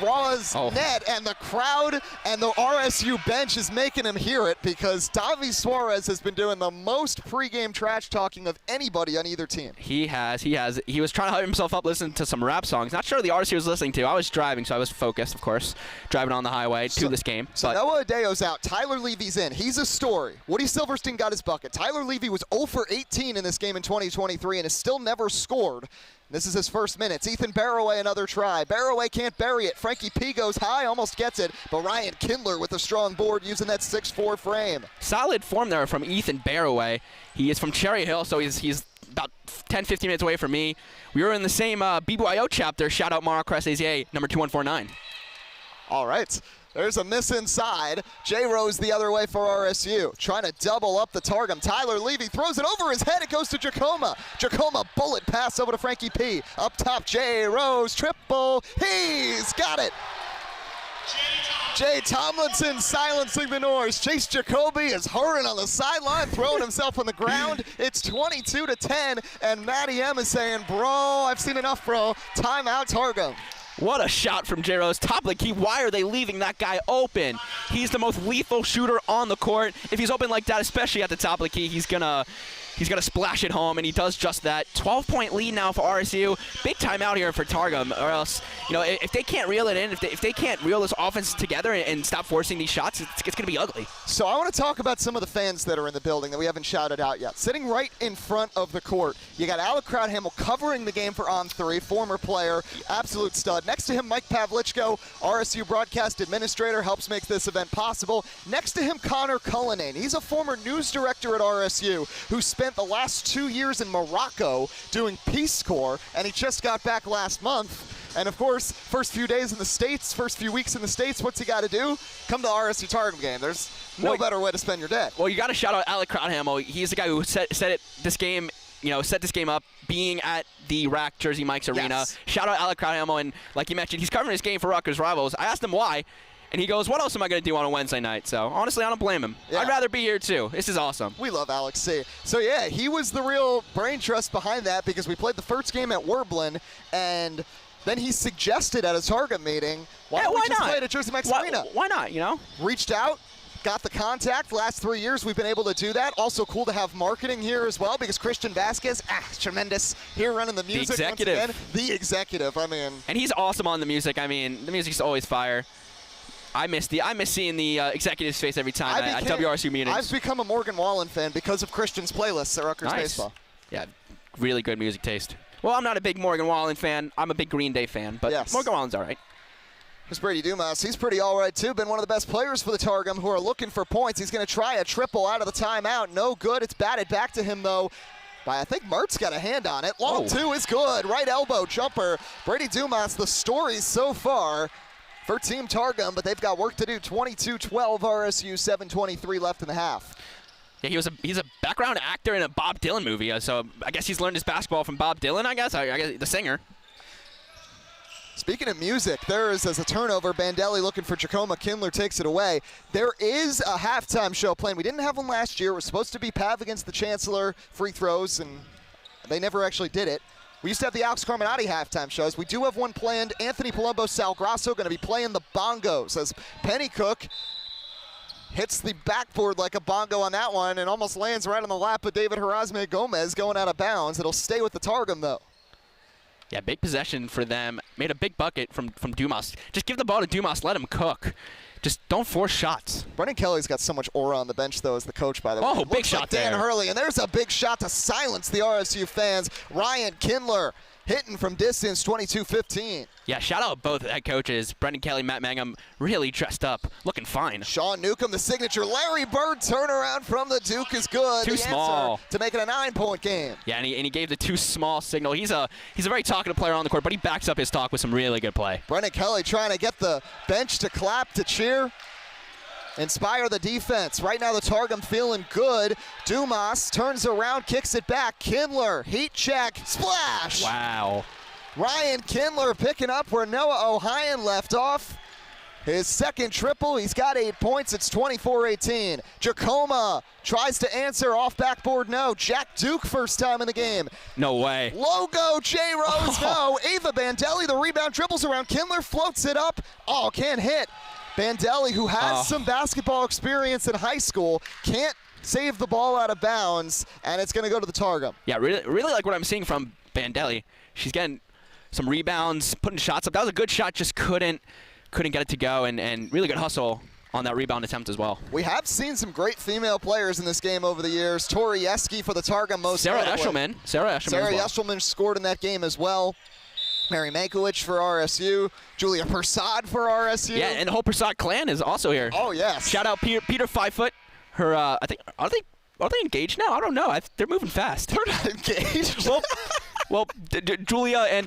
draws net, and the crowd and the RSU bench is making him hear it because Davi Suarez has been doing the most pregame trash talking of anybody on either team. He has. He was trying to hype himself up listening to some rap songs. Not sure the RSU was listening to. I was driving, so I was focused, of course, driving on the highway to this game. So Noah Adeo's out. Tyler Levy's in. He's a story. Woody Silverstein got his bucket. Tyler Levy was 0 for 18 in this game in 2023 and has still never scored. This is his first minutes. Ethan Barroway, another try. Barroway can't bury it. Frankie P goes high, almost gets it. But Ryan Kindler with a strong board using that 6'4" frame. Solid form there from Ethan Barroway. He is from Cherry Hill, so he's about 10-15 minutes away from me. We were in the same BYO chapter. Shout out Mara Crest AZA, number 2149. All right. There's a miss inside. J. Rose the other way for RSU. Trying to double up the Targum. Tyler Levy throws it over his head. It goes to Giacomo. Giacomo bullet pass over to Frankie P. Up top, J. Rose triple. He's got it. Jay Tomlinson silencing the noise. Chase Jacoby is hurrying on the sideline, throwing himself on the ground. It's 22-10, and Matty M is saying, bro, I've seen enough, bro. Timeout, Targum. What a shot from J. Rose. Top of the key. Why are they leaving that guy open? He's the most lethal shooter on the court. If he's open like that, especially at the top of the key, he's gonna splash it home, and he does just that. 12-point lead now for RSU. Big timeout here for Targum, or else, you know, if they can't reel it in, if they can't reel this offense together and stop forcing these shots, it's going to be ugly. So I want to talk about some of the fans that are in the building that we haven't shouted out yet. Sitting right in front of the court, you got Alec Crowdhamel covering the game for On3, former player, absolute stud. Next to him, Mike Pavlichko, RSU broadcast administrator, helps make this event possible. Next to him, Connor Cullinane. He's a former news director at RSU who spent the last 2 years in Morocco doing Peace Corps, and he just got back last month. And of course, first few days in the States, first few weeks in the States, what's he got to do? Come to RSU Targum game. There's no better way to spend your day. Well, you got to shout out Alec Crowdhamel. He's the guy who set this game up being at the RAC Jersey Mike's Arena. Yes. Shout out Alec Crowdhamel, and like you mentioned, he's covering his game for Rutgers Rivals. I asked him why, and he goes, what else am I going to do on a Wednesday night? So, honestly, I don't blame him. Yeah. I'd rather be here, too. This is awesome. We love Alex C. So, yeah, he was the real brain trust behind that because we played the first game at Werblin, and Then he suggested at a Targum meeting, why don't we just play it at Jersey Mike's Arena? Why not, you know? Reached out, got the contact. Last 3 years we've been able to do that. Also cool to have marketing here as well because Christian Vasquez, tremendous here running the music. The executive. Once again. The executive, I mean. And he's awesome on the music. I mean, the music's always fire. I miss seeing the executive's face every time at WRSU meetings. I've become a Morgan Wallen fan because of Christian's playlists at Rutgers Baseball. Yeah, really good music taste. Well, I'm not a big Morgan Wallen fan. I'm a big Green Day fan, but Morgan Wallen's all right. There's Brady Dumas. He's pretty all right, too. Been one of the best players for the Targum who are looking for points. He's going to try a triple out of the timeout. No good. It's batted back to him, though, by I think Mertz got a hand on it. Long two is good. Right elbow jumper. Brady Dumas, the stories so far for Team Targum, but they've got work to do. 22-12 RSU, 7:23 left in the half. Yeah, he's a background actor in a Bob Dylan movie, so I guess he's learned his basketball from Bob Dylan, I guess the singer. Speaking of music, there is, as a turnover, Bandelli looking for Jacoma. Kindler takes it away. There is a halftime show playing. We didn't have one last year. It was supposed to be Pav against the Chancellor, free throws, and they never actually did it. We used to have the Alex Carminati halftime shows. We do have one planned. Anthony Palumbo, Sal Grasso going to be playing the bongos as Penny Cook hits the backboard like a bongo on that one and almost lands right on the lap of David Harazme Gomez going out of bounds. It'll stay with the Targum, though. Yeah, big possession for them. Made a big bucket from Dumas. Just give the ball to Dumas. Let him cook. Just don't force shots. Brendan Kelly's got so much aura on the bench, though, as the coach, by the way. Oh, big shot like Dan there. Hurley, and there's a big shot to silence the RSU fans. Ryan Kindler hitting from distance, 22-15. Yeah, shout out both head coaches. Brendan Kelly, Matt Mangum, really dressed up, looking fine. Sean Newcomb, the signature. Larry Bird turnaround from the Duke is good. Too small to make it a 9-point game. Yeah, and he gave the too small signal. He's a very talkative player on the court, but he backs up his talk with some really good play. Brendan Kelly trying to get the bench to clap, to cheer. Inspire the defense. Right now the Targum feeling good. Dumas turns around, kicks it back. Kindler, heat check, splash. Wow. Ryan Kindler picking up where Noah Ohayon left off. His second triple, he's got 8 points. It's 24-18. Jacoma tries to answer off backboard, no. Jack Duke first time in the game. No way. Logo, J-Rose, no. Ava Bandelli, the rebound, dribbles around. Kindler floats it up. Oh, can't hit. Bandelli, who has some basketball experience in high school, can't save the ball out of bounds, and it's going to go to the Targum. Yeah, really like what I'm seeing from Bandelli. She's getting some rebounds, putting shots up. That was a good shot, just couldn't get it to go, and really good hustle on that rebound attempt as well. We have seen some great female players in this game over the years. Tori Yeski for the Targum most Sarah notably. Eshelman scored in that game as well. Mary Mankiewicz for RSU. Julia Persad for RSU. Yeah, and the whole Persad clan is also here. Oh, yes. Shout out Peter 5 Foot. Her, I think, are they engaged now? I don't know. They're moving fast. They're not engaged. Well, Julia and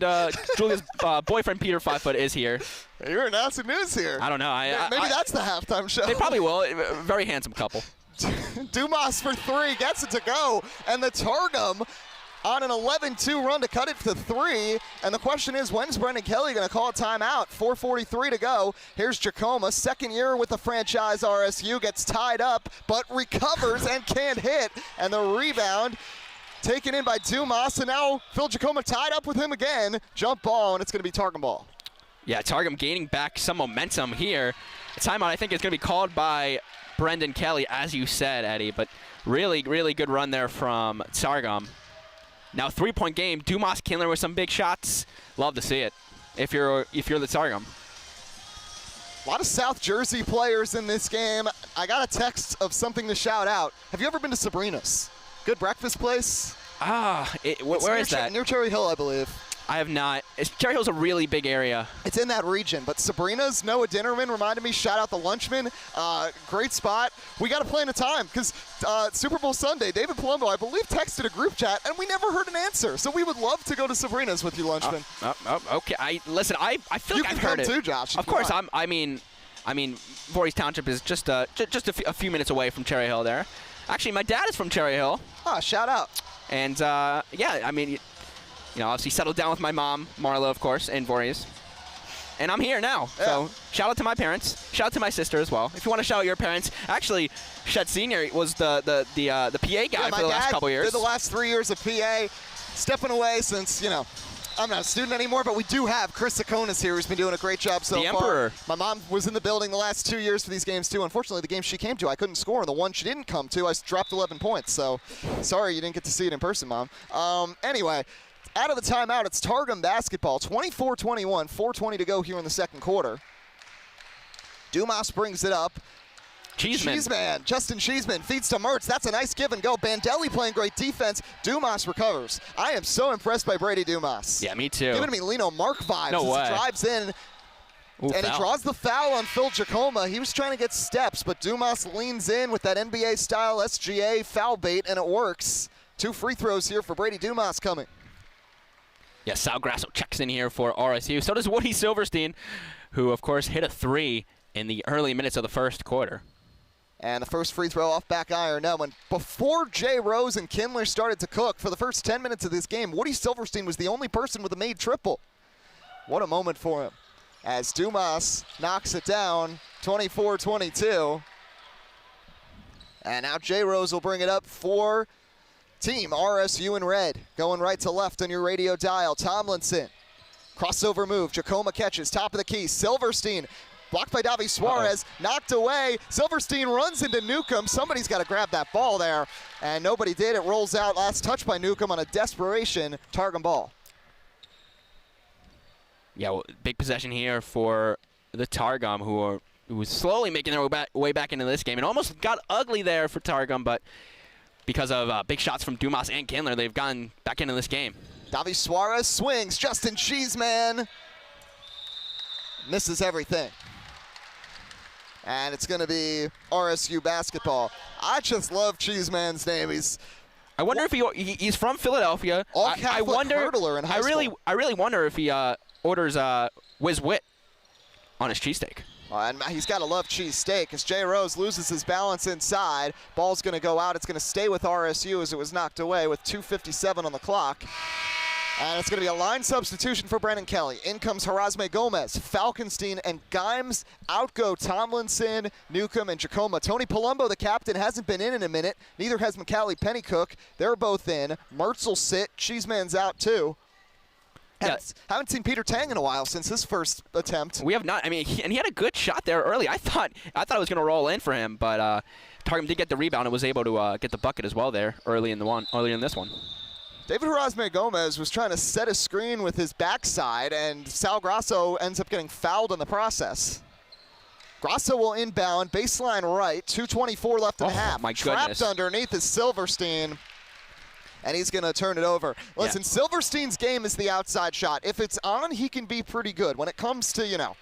Julia's boyfriend Peter 5 Foot is here. You're announcing news here. I don't know. Maybe that's the halftime show. They probably will. Very handsome couple. Dumas for three, gets it to go, and the Targum on an 11-2 run to cut it to 3. And the question is, when's Brendan Kelly going to call a timeout? 4:43 to go. Here's Jacoma, second year with the franchise RSU, gets tied up, but recovers and can't hit. And the rebound taken in by Dumas, and now Phil Jacoma tied up with him again. Jump ball, and it's going to be Targum ball. Yeah, Targum gaining back some momentum here. The timeout, I think, is going to be called by Brendan Kelly, as you said, Eddie. But really, really good run there from Targum. Now 3-point game. Dumas Kindler with some big shots. Love to see it. If you're the Targum. A lot of South Jersey players in this game. I got a text of something to shout out. Have you ever been to Sabrina's? Good breakfast place. Where is that? Near Cherry Hill, I believe. I have not. Cherry Hill's a really big area. It's in that region, but Sabrina's, Noah Dinnerman reminded me, shout out the Lunchman. Great spot. We got to plan a time because Super Bowl Sunday, David Palumbo, I believe, texted a group chat, and we never heard an answer. So we would love to go to Sabrina's with you, Lunchman. Okay. I feel like I've heard it. You can come too, Josh. Of course. I mean, Voorhees Township is just a few minutes away from Cherry Hill there. Actually, my dad is from Cherry Hill. Shout out. And, yeah, I mean, obviously settled down with my mom, Marla, of course, in Voorhees. And I'm here now. Yeah. So shout out to my parents. Shout out to my sister as well. If you want to shout out your parents. Actually, Shed Sr. was the PA guy for the last couple years. Did the last 3 years of PA. Stepping away since, I'm not a student anymore, but we do have Chris Sakonis here who's been doing a great job so far. The Emperor. My mom was in the building the last 2 years for these games, too. Unfortunately, the game she came to, I couldn't score. And the one she didn't come to, I dropped 11 points. So sorry you didn't get to see it in person, Mom. Anyway, out of the timeout, it's Targum basketball. 24-21, 4:20 to go here in the second quarter. Dumas brings it up. Cheeseman, Justin Cheeseman feeds to Mertz. That's a nice give and go. Bandelli playing great defense. Dumas recovers. I am so impressed by Brady Dumas. Yeah, me too. Giving me Lino Mark vibes No way. He drives in. Ooh, and foul. he draws the foul on Phil Giacomo. He was trying to get steps, but Dumas leans in with that NBA-style SGA foul bait, and it works. 2 free throws here for Brady Dumas coming. Yeah, Sal Grasso checks in here for RSU. So does Woody Silverstein, who, of course, hit a 3 in the early minutes of the first quarter. And the first free throw off back iron. Now, before Jay Rose and Kindler started to cook, for the first 10 minutes of this game, Woody Silverstein was the only person with a made triple. What a moment for him. As Dumas knocks it down, 24-22. And now Jay Rose will bring it up for Team RSU in red. Going right to left on your radio dial. Tomlinson. Crossover move. Giacomo catches. Top of the key. Silverstein. Blocked by Davi Suarez, knocked away. Silverstein runs into Newcomb. Somebody's got to grab that ball there, and nobody did. It rolls out. Last touch by Newcomb on a desperation Targum ball. Yeah, well, big possession here for the Targum, who was slowly making their way back into this game. It almost got ugly there for Targum, but because of big shots from Dumas and Kindler, they've gone back into this game. Davi Suarez swings. Justin Cheeseman misses everything. And it's going to be RSU basketball. I just love Cheeseman's name. I wonder if he's from Philadelphia. I wonder. Hurdler in high school. I really wonder if he orders Whiz Wit on his cheesesteak. And he's got to love cheesesteak as Jay Rose loses his balance inside. Ball's going to go out. It's going to stay with RSU as it was knocked away with 2:57 on the clock. And it's going to be a line substitution for Brandon Kelly. In comes Harazme Gomez, Falkenstein, and Gimes. Out go Tomlinson, Newcomb, and Giacomo. Tony Palumbo, the captain, hasn't been in a minute. Neither has McCallie Pennycook. They're both in. Mertz will sit. Cheeseman's out, too. Haven't seen Peter Tang in a while since his first attempt. We have not. I mean, he had a good shot there early. I thought it was going to roll in for him, but Targum did get the rebound and was able to get the bucket as well there early in this one. David Harazme Gomez was trying to set a screen with his backside, and Sal Grasso ends up getting fouled in the process. Grasso will inbound, baseline right, 2:24 left in the half. My goodness. Trapped underneath is Silverstein, and he's going to turn it over. Listen, Silverstein's game is the outside shot. If it's on, he can be pretty good. When it comes to,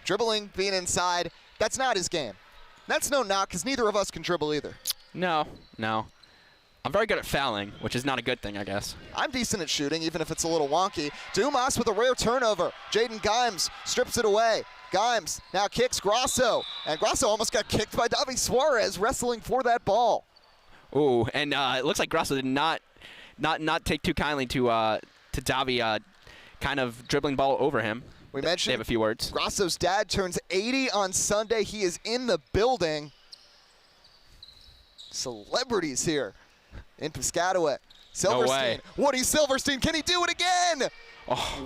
dribbling, being inside, that's not his game. That's no knock, because neither of us can dribble either. No. I'm very good at fouling, which is not a good thing, I guess. I'm decent at shooting, even if it's a little wonky. Dumas with a rare turnover. Jaden Gimes strips it away. Gimes now kicks Grasso, and Grasso almost got kicked by Davi Suarez wrestling for that ball. Ooh, and it looks like Grasso did not take too kindly to Davi kind of dribbling ball over him. We mentioned they have a few words. Grasso's dad turns 80 on Sunday. He is in the building. Celebrities here in Piscataway. Silverstein. No way. Woody Silverstein. Can he do it again?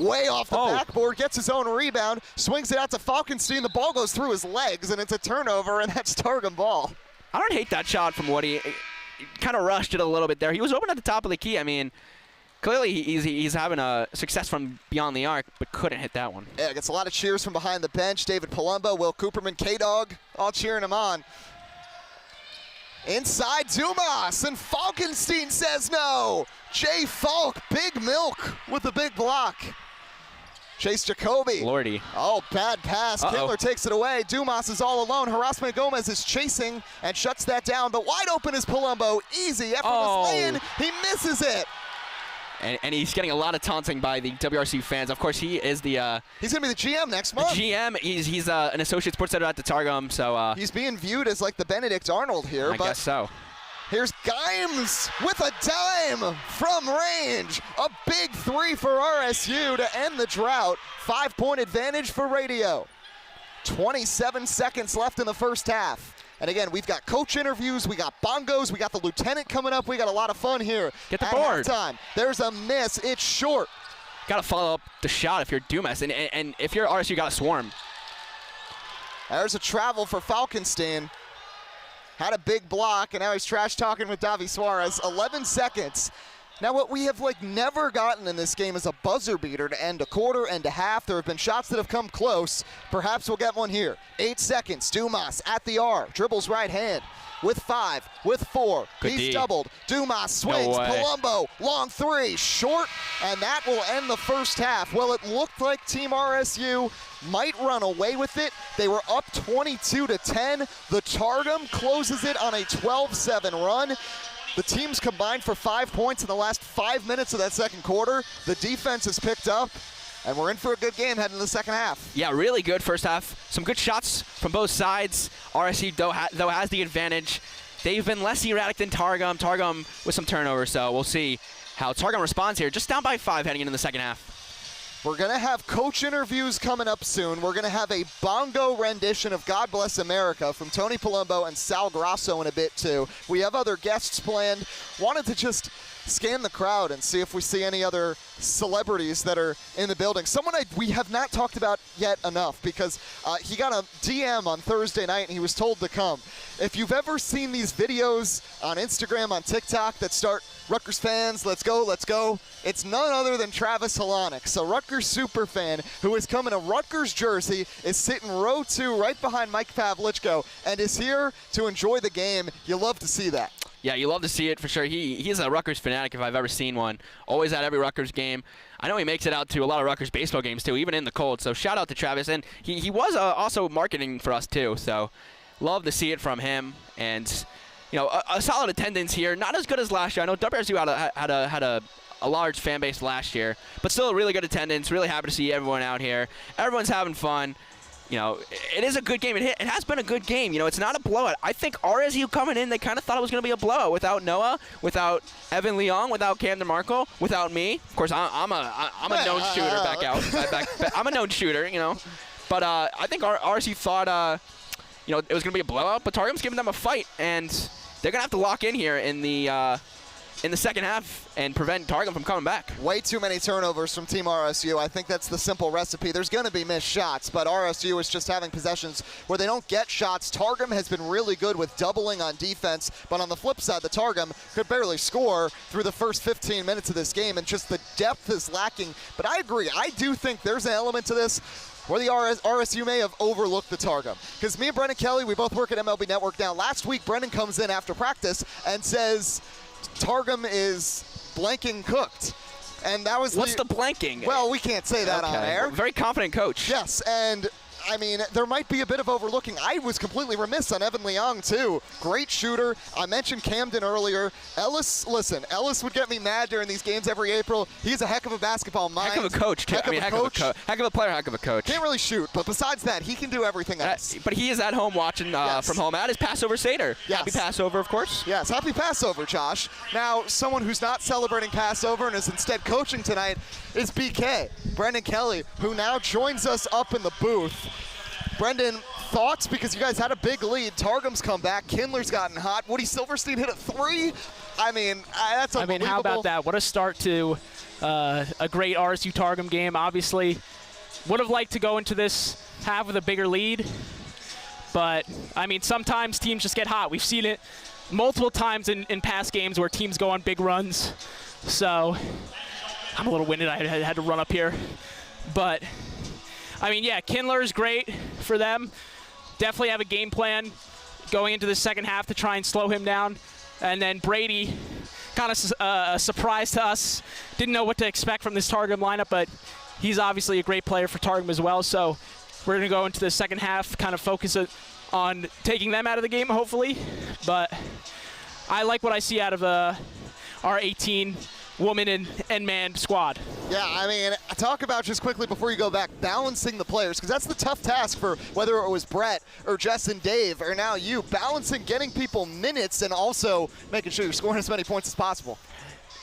Way off the backboard. Gets his own rebound. Swings it out to Falkenstein. The ball goes through his legs, and it's a turnover, and that's Targum ball. I don't hate that shot from Woody. He kind of rushed it a little bit there. He was open at the top of the key. I mean, clearly he's having a success from beyond the arc, but couldn't hit that one. Yeah, gets a lot of cheers from behind the bench. David Palumbo, Will Cooperman, K-Dog, all cheering him on. Inside Dumas, and Falkenstein says no. Jay Falk, big milk with the big block. Chase Jacoby. Lordy. Oh, bad pass. Kindler takes it away. Dumas is all alone. Harazme Gomez is chasing and shuts that down, but wide open is Palumbo. Easy, effortless lay-in. He misses it. And he's getting a lot of taunting by the WRSU fans. Of course, he is the... he's going to be the GM next month. The GM. He's an associate sports editor at the Targum, so... he's being viewed as like the Benedict Arnold here. I guess so. Here's Gimes with a dime from range. A big three for RSU to end the drought. 5-point advantage for radio. 27 seconds left in the first half. And again, we've got coach interviews, we got bongos, we got the lieutenant coming up. We got a lot of fun here. Get the at board. halftime. There's a miss. It's short. got to follow up the shot if you're Dumas, and if you're RSU, you got to swarm. There's a travel for Falkenstein. Had a big block, and now he's trash talking with Davi Suarez. 11 seconds. Now what we have never gotten in this game is a buzzer beater to end a quarter and a half. There have been shots that have come close. Perhaps we'll get one here. 8 seconds. Dumas at the R. Dribbles right hand. With 5, with 4. Good He's D. doubled. Dumas swings. No way. Palumbo, long 3, short, and that will end the first half. Well, it looked like Team RSU might run away with it. They were up 22-10. The Targum closes it on a 12-7 run. The teams combined for 5 points in the last 5 minutes of that second quarter. The defense has picked up, and we're in for a good game heading into the second half. Yeah, really good first half. Some good shots from both sides. RSU, though has the advantage. They've been less erratic than Targum. Targum with some turnovers, so we'll see how Targum responds here. Just down by 5 heading into the second half. We're going to have coach interviews coming up soon. We're going to have a bongo rendition of God Bless America from Tony Palumbo and Sal Grasso in a bit, too. We have other guests planned. Wanted to just scan the crowd and see if we see any other celebrities that are in the building. Someone we have not talked about yet enough because he got a DM on Thursday night and he was told to come. If you've ever seen these videos on Instagram, on TikTok that start Rutgers fans, let's go, let's go, it's none other than Travis Halanek. So Rutgers superfan who is coming a Rutgers jersey is sitting row 2 right behind Mike Pavlichko and is here to enjoy the game. You love to see that. Yeah, you love to see it for sure. He's a Rutgers fanatic if I've ever seen one. Always at every Rutgers game. I know he makes it out to a lot of Rutgers baseball games too, even in the cold. So shout out to Travis. And he was also marketing for us too. So love to see it from him. And a solid attendance here. Not as good as last year. I know WRSU had a large fan base last year, but still a really good attendance. Really happy to see everyone out here. Everyone's having fun. It is a good game. It has been a good game. It's not a blowout. I think RSU coming in, they kind of thought it was going to be a blowout without Noah, without Evan Leong, without Cam DeMarco, without me. Of course, I'm a known shooter back out. I'm a known shooter, But I think RSU thought, it was going to be a blowout, but Targum's giving them a fight, and they're going to have to lock in here in the second half and prevent Targum from coming back. Way too many turnovers from Team RSU. I think that's the simple recipe. There's going to be missed shots, but RSU is just having possessions where they don't get shots. Targum has been really good with doubling on defense, but on the flip side, the Targum could barely score through the first 15 minutes of this game, and just the depth is lacking. But I agree. I do think there's an element to this where the RSU may have overlooked the Targum. Because me and Brendan Kelly, we both work at MLB Network now. Last week, Brendan comes in after practice and says Targum is blanking cooked. And that was What's the blanking? Well, we can't say that on air. Very confident coach. Yes, and I mean, there might be a bit of overlooking. I was completely remiss on Evan Leong, too. Great shooter. I mentioned Camden earlier. Ellis would get me mad during these games every April. He's a heck of a basketball mind. Heck of a coach, too. Heck of a player, heck of a coach. Can't really shoot, but besides that, he can do everything else. But he is at home watching from home at his Passover Seder. Yes. Happy Passover, of course. Yes, happy Passover, Josh. Now, someone who's not celebrating Passover and is instead coaching tonight is BK, Brendan Kelly, who now joins us up in the booth. Brendan, thoughts? Because you guys had a big lead. Targum's come back. Kindler's gotten hot. Woody Silverstein hit a 3. I mean, that's unbelievable. I mean, how about that? What a start to a great RSU Targum game. Obviously, would have liked to go into this half with a bigger lead. But, I mean, sometimes teams just get hot. We've seen it multiple times in past games where teams go on big runs. So, I'm a little winded. I had to run up here. But I mean, yeah, Kindler's great for them. Definitely have a game plan going into the second half to try and slow him down. And then Brady, kind of a surprise to us. Didn't know what to expect from this Targum lineup, but he's obviously a great player for Targum as well. So we're going to go into the second half, kind of focus on taking them out of the game, hopefully. But I like what I see out of our 18 woman and man squad. Yeah, I mean, talk about just quickly before you go back, balancing the players, because that's the tough task for whether it was Brett or Jess and Dave or now you, balancing getting people minutes and also making sure you're scoring as many points as possible.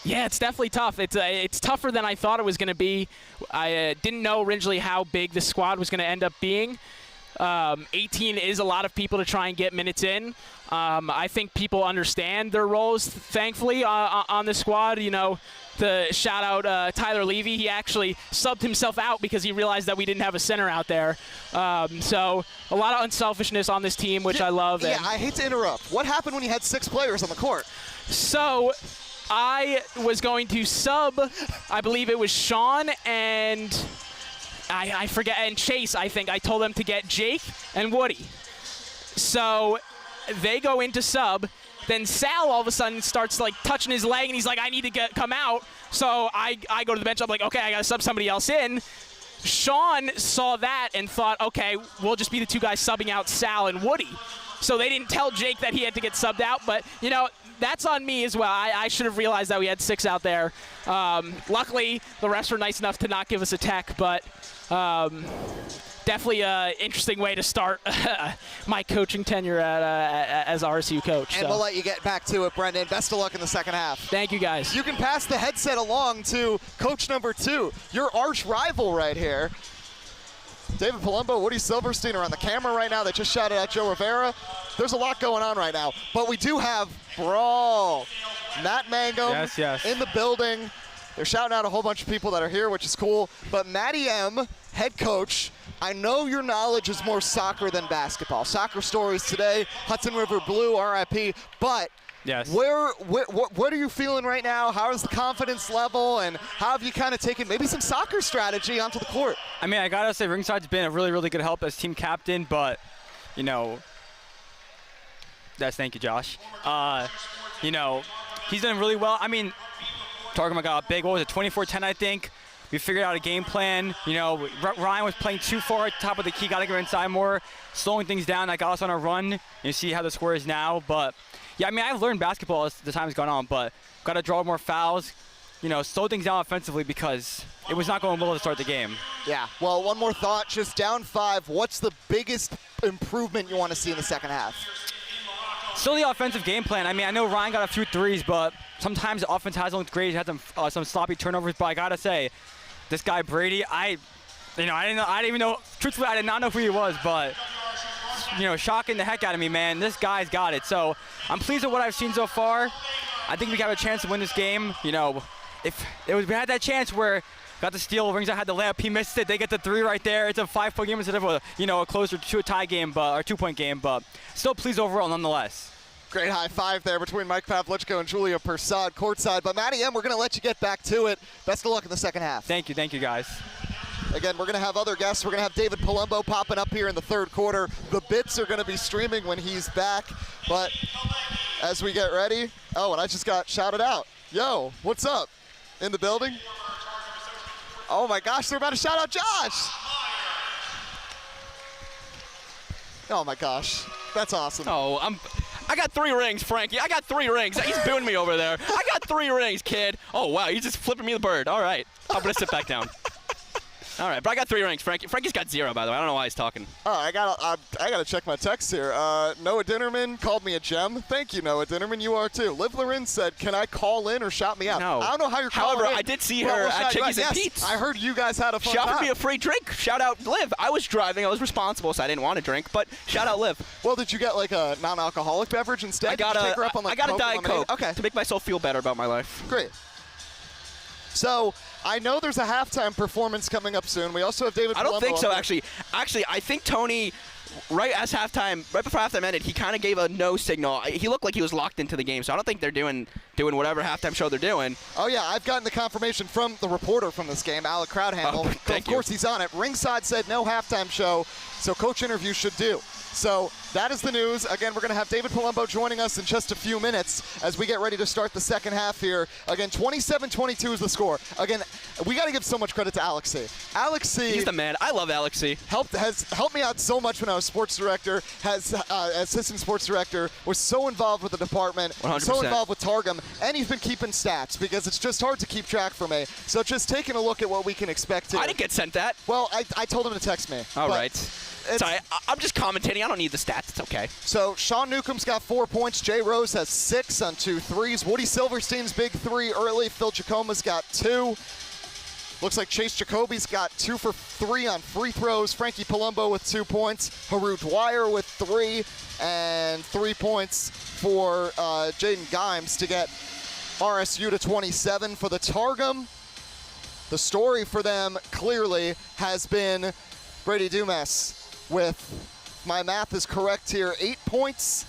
Yeah, it's definitely tough. It's tougher than I thought it was going to be. I didn't know originally how big the squad was going to end up being. 18 is a lot of people to try and get minutes in. I think people understand their roles, thankfully, on the squad. You know, the shout out Tyler Levy. He actually subbed himself out because he realized that we didn't have a center out there. So a lot of unselfishness on this team, which I love. Yeah, I hate to interrupt. What happened when you had 6 players on the court? So I was going to sub, I believe it was Sean and I forget, and Chase, I think. I told them to get Jake and Woody. So they go into sub. Then Sal all of a sudden starts like touching his leg, and he's like, I need to come out. So I go to the bench. I'm like, okay, I got to sub somebody else in. Sean saw that and thought, okay, we'll just be the 2 guys subbing out Sal and Woody. So they didn't tell Jake that he had to get subbed out. But, you know, that's on me as well. I should have realized that we had 6 out there. Luckily, the refs were nice enough to not give us a tech, but definitely an interesting way to start my coaching tenure as RSU coach. And we'll let you get back to it, Brendan. Best of luck in the second half. Thank you, guys. You can pass the headset along to coach number 2, your arch rival right here. David Palumbo, Woody Silverstein are on the camera right now. They just shouted out Joe Rivera. There's a lot going on right now. But we do have Brawl, Matt Mangum in the building. They're shouting out a whole bunch of people that are here, which is cool. But Matty M, head coach, I know your knowledge is more soccer than basketball. Soccer stories today, Hudson River Blue, RIP. But what are you feeling right now? How is the confidence level, and how have you kind of taken maybe some soccer strategy onto the court? I mean, I gotta say, Ringside's been a really, really good help as team captain, but you know, thank you, Josh. You know, he's done really well. I mean, Targum got a big, what was it, 24-10, I think. We figured out a game plan. You know, Ryan was playing too far at the top of the key, got to go inside more, slowing things down. That got us on a run. You see how the score is now. But, yeah, I mean, I've learned basketball as the time has gone on, but got to draw more fouls, you know, slow things down offensively because it was not going well to start the game. Yeah, well, one more thought, just down 5. What's the biggest improvement you want to see in the second half? Still the offensive game plan. I mean, I know Ryan got a few threes, but sometimes the offense hasn't looked great. He had some sloppy turnovers, but I got to say, this guy Brady, I didn't even know, truthfully, I did not know who he was, but, you know, shocking the heck out of me, man. This guy's got it. So I'm pleased with what I've seen so far. I think we got a chance to win this game. You know, we had that chance where got the steal, Ringside had the layup, he missed it, they get the 3 right there. It's a 5-point game instead of a closer to a tie game, or 2-point game, but still pleased overall nonetheless. Great high five there between Mike Pavlichko and Julia Persad courtside. But Matty M, we're going to let you get back to it. Best of luck in the second half. Thank you, guys. Again, we're going to have other guests. We're going to have David Palumbo popping up here in the third quarter. The bits are going to be streaming when he's back. But as we get ready, and I just got shouted out. Yo, what's up? In the building? Oh my gosh, they're about to shout out Josh. Oh my gosh, that's awesome. Oh, I got 3 rings, Frankie. I got 3 rings. He's booing me over there. I got 3 rings, kid. Oh, wow, you're just flipping me the bird. All right, I'm going to sit back down. All right, but I got 3 rings, Frankie. Frankie's got 0, by the way. I don't know why he's talking. Oh, I gotta check my text here. Noah Dinnerman called me a gem. Thank you, Noah Dinnerman. You are too. Liv Loren said, "Can I call in or shout me out?" No. I don't know how you're calling However, in. I did see her at Chickies and Pete's. I heard you guys had a fun She time. offered me a free drink. Shout out Liv. I was driving. I was responsible, so I didn't want to drink. But shout out Liv. Well, did you get like a non-alcoholic beverage instead? I got did you take her up on, I got a Diet Coke. Okay. To make myself feel better about my life. Great. So I know there's a halftime performance coming up soon. We also have David Palumbo. I don't think so, actually. Actually, I think Tony, right before halftime ended, he kind of gave a no signal. He looked like he was locked into the game, so I don't think they're doing whatever halftime show they're doing. Oh, yeah, I've gotten the confirmation from the reporter from this game, Alec Crowdhandle. Of course he's on it. Ringside said no halftime show, so coach interview should do. So that is the news. Again, we're going to have David Palumbo joining us in just a few minutes as we get ready to start the second half here. Again, 27-22 is the score. Again, we got to give so much credit to Alex C. Alex C. He's the man. I love Alex C. Has helped me out so much when I was sports director, assistant sports director, was so involved with the department, 100%. so involved with Targum, and he's been keeping stats because it's just hard to keep track for me. So just taking a look at what we can expect here. I didn't get sent that. Well, I told him to text me. All right. Sorry, I'm just commentating. I don't need the stats. It's okay. So Sean Newcomb's got 4 points. Jay Rose has 6 on 2 threes. Woody Silverstein's big 3 early. Phil Jacoma's got 2. Looks like Chase Jacoby's got 2 for 3 on free throws. Frankie Palumbo with 2 points. Haru Dwyer with 3. And 3 points for Jaden Gimes to get RSU to 27. For the Targum, the story for them clearly has been Brady Dumas with, my math is correct here, 8 points.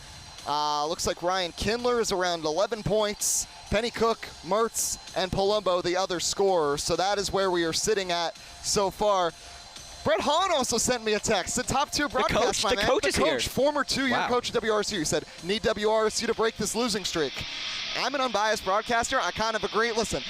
Looks like Ryan Kindler is around 11 points. Penny Cook, Mertz, and Palumbo the other scorers. So that is where we are sitting at so far. Brett Hahn also sent me a text. The top tier broadcast, my man. The coach is here. Former 2-year coach at WRSU. He said, need WRSU to break this losing streak. I'm an unbiased broadcaster. I kind of agree. Listen,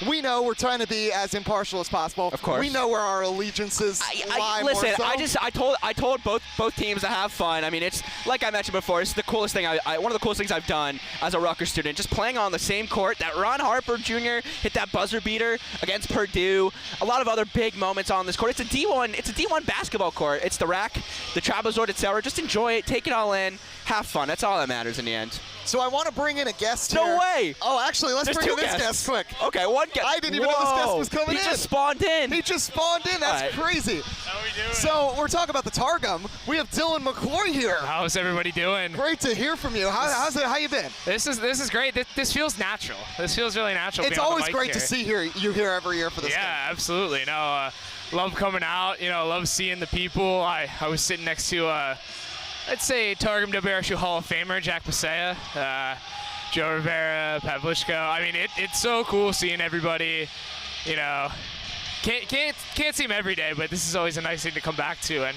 we know we're trying to be as impartial as possible. Of course. We know where our allegiances lie. Listen, more so. I told both teams to have fun. I mean, it's like I mentioned before. It's the coolest thing. One of the coolest things I've done as a Rutgers student. Just playing on the same court that Ron Harper Jr. hit that buzzer beater against Purdue. A lot of other big moments on this court. It's a D1. It's a D1 basketball court. It's the rack, the trapezoid, etc. Just enjoy it. Take it all in. Have fun. That's all that matters in the end. So I want to bring in a guest here. No way! Oh, actually, let's bring in this guest quick. Okay, one guest. I didn't even know this guest was coming in. He just spawned in. He just spawned in. That's crazy. How are we doing? So we're talking about the Targum. We have Dylan McCoy here. How's everybody doing? Great to hear from you. How you been? This is great. This feels natural. This feels really natural. It's always great to see you here every year for this. Yeah, absolutely. No, love coming out. Love seeing the people. I was sitting next to I'd say Targum WRSU Hall of Famer Jack Pasea, Joe Rivera, Pavlichko. I mean, it's so cool seeing everybody. Can't see them every day, but this is always a nice thing to come back to. And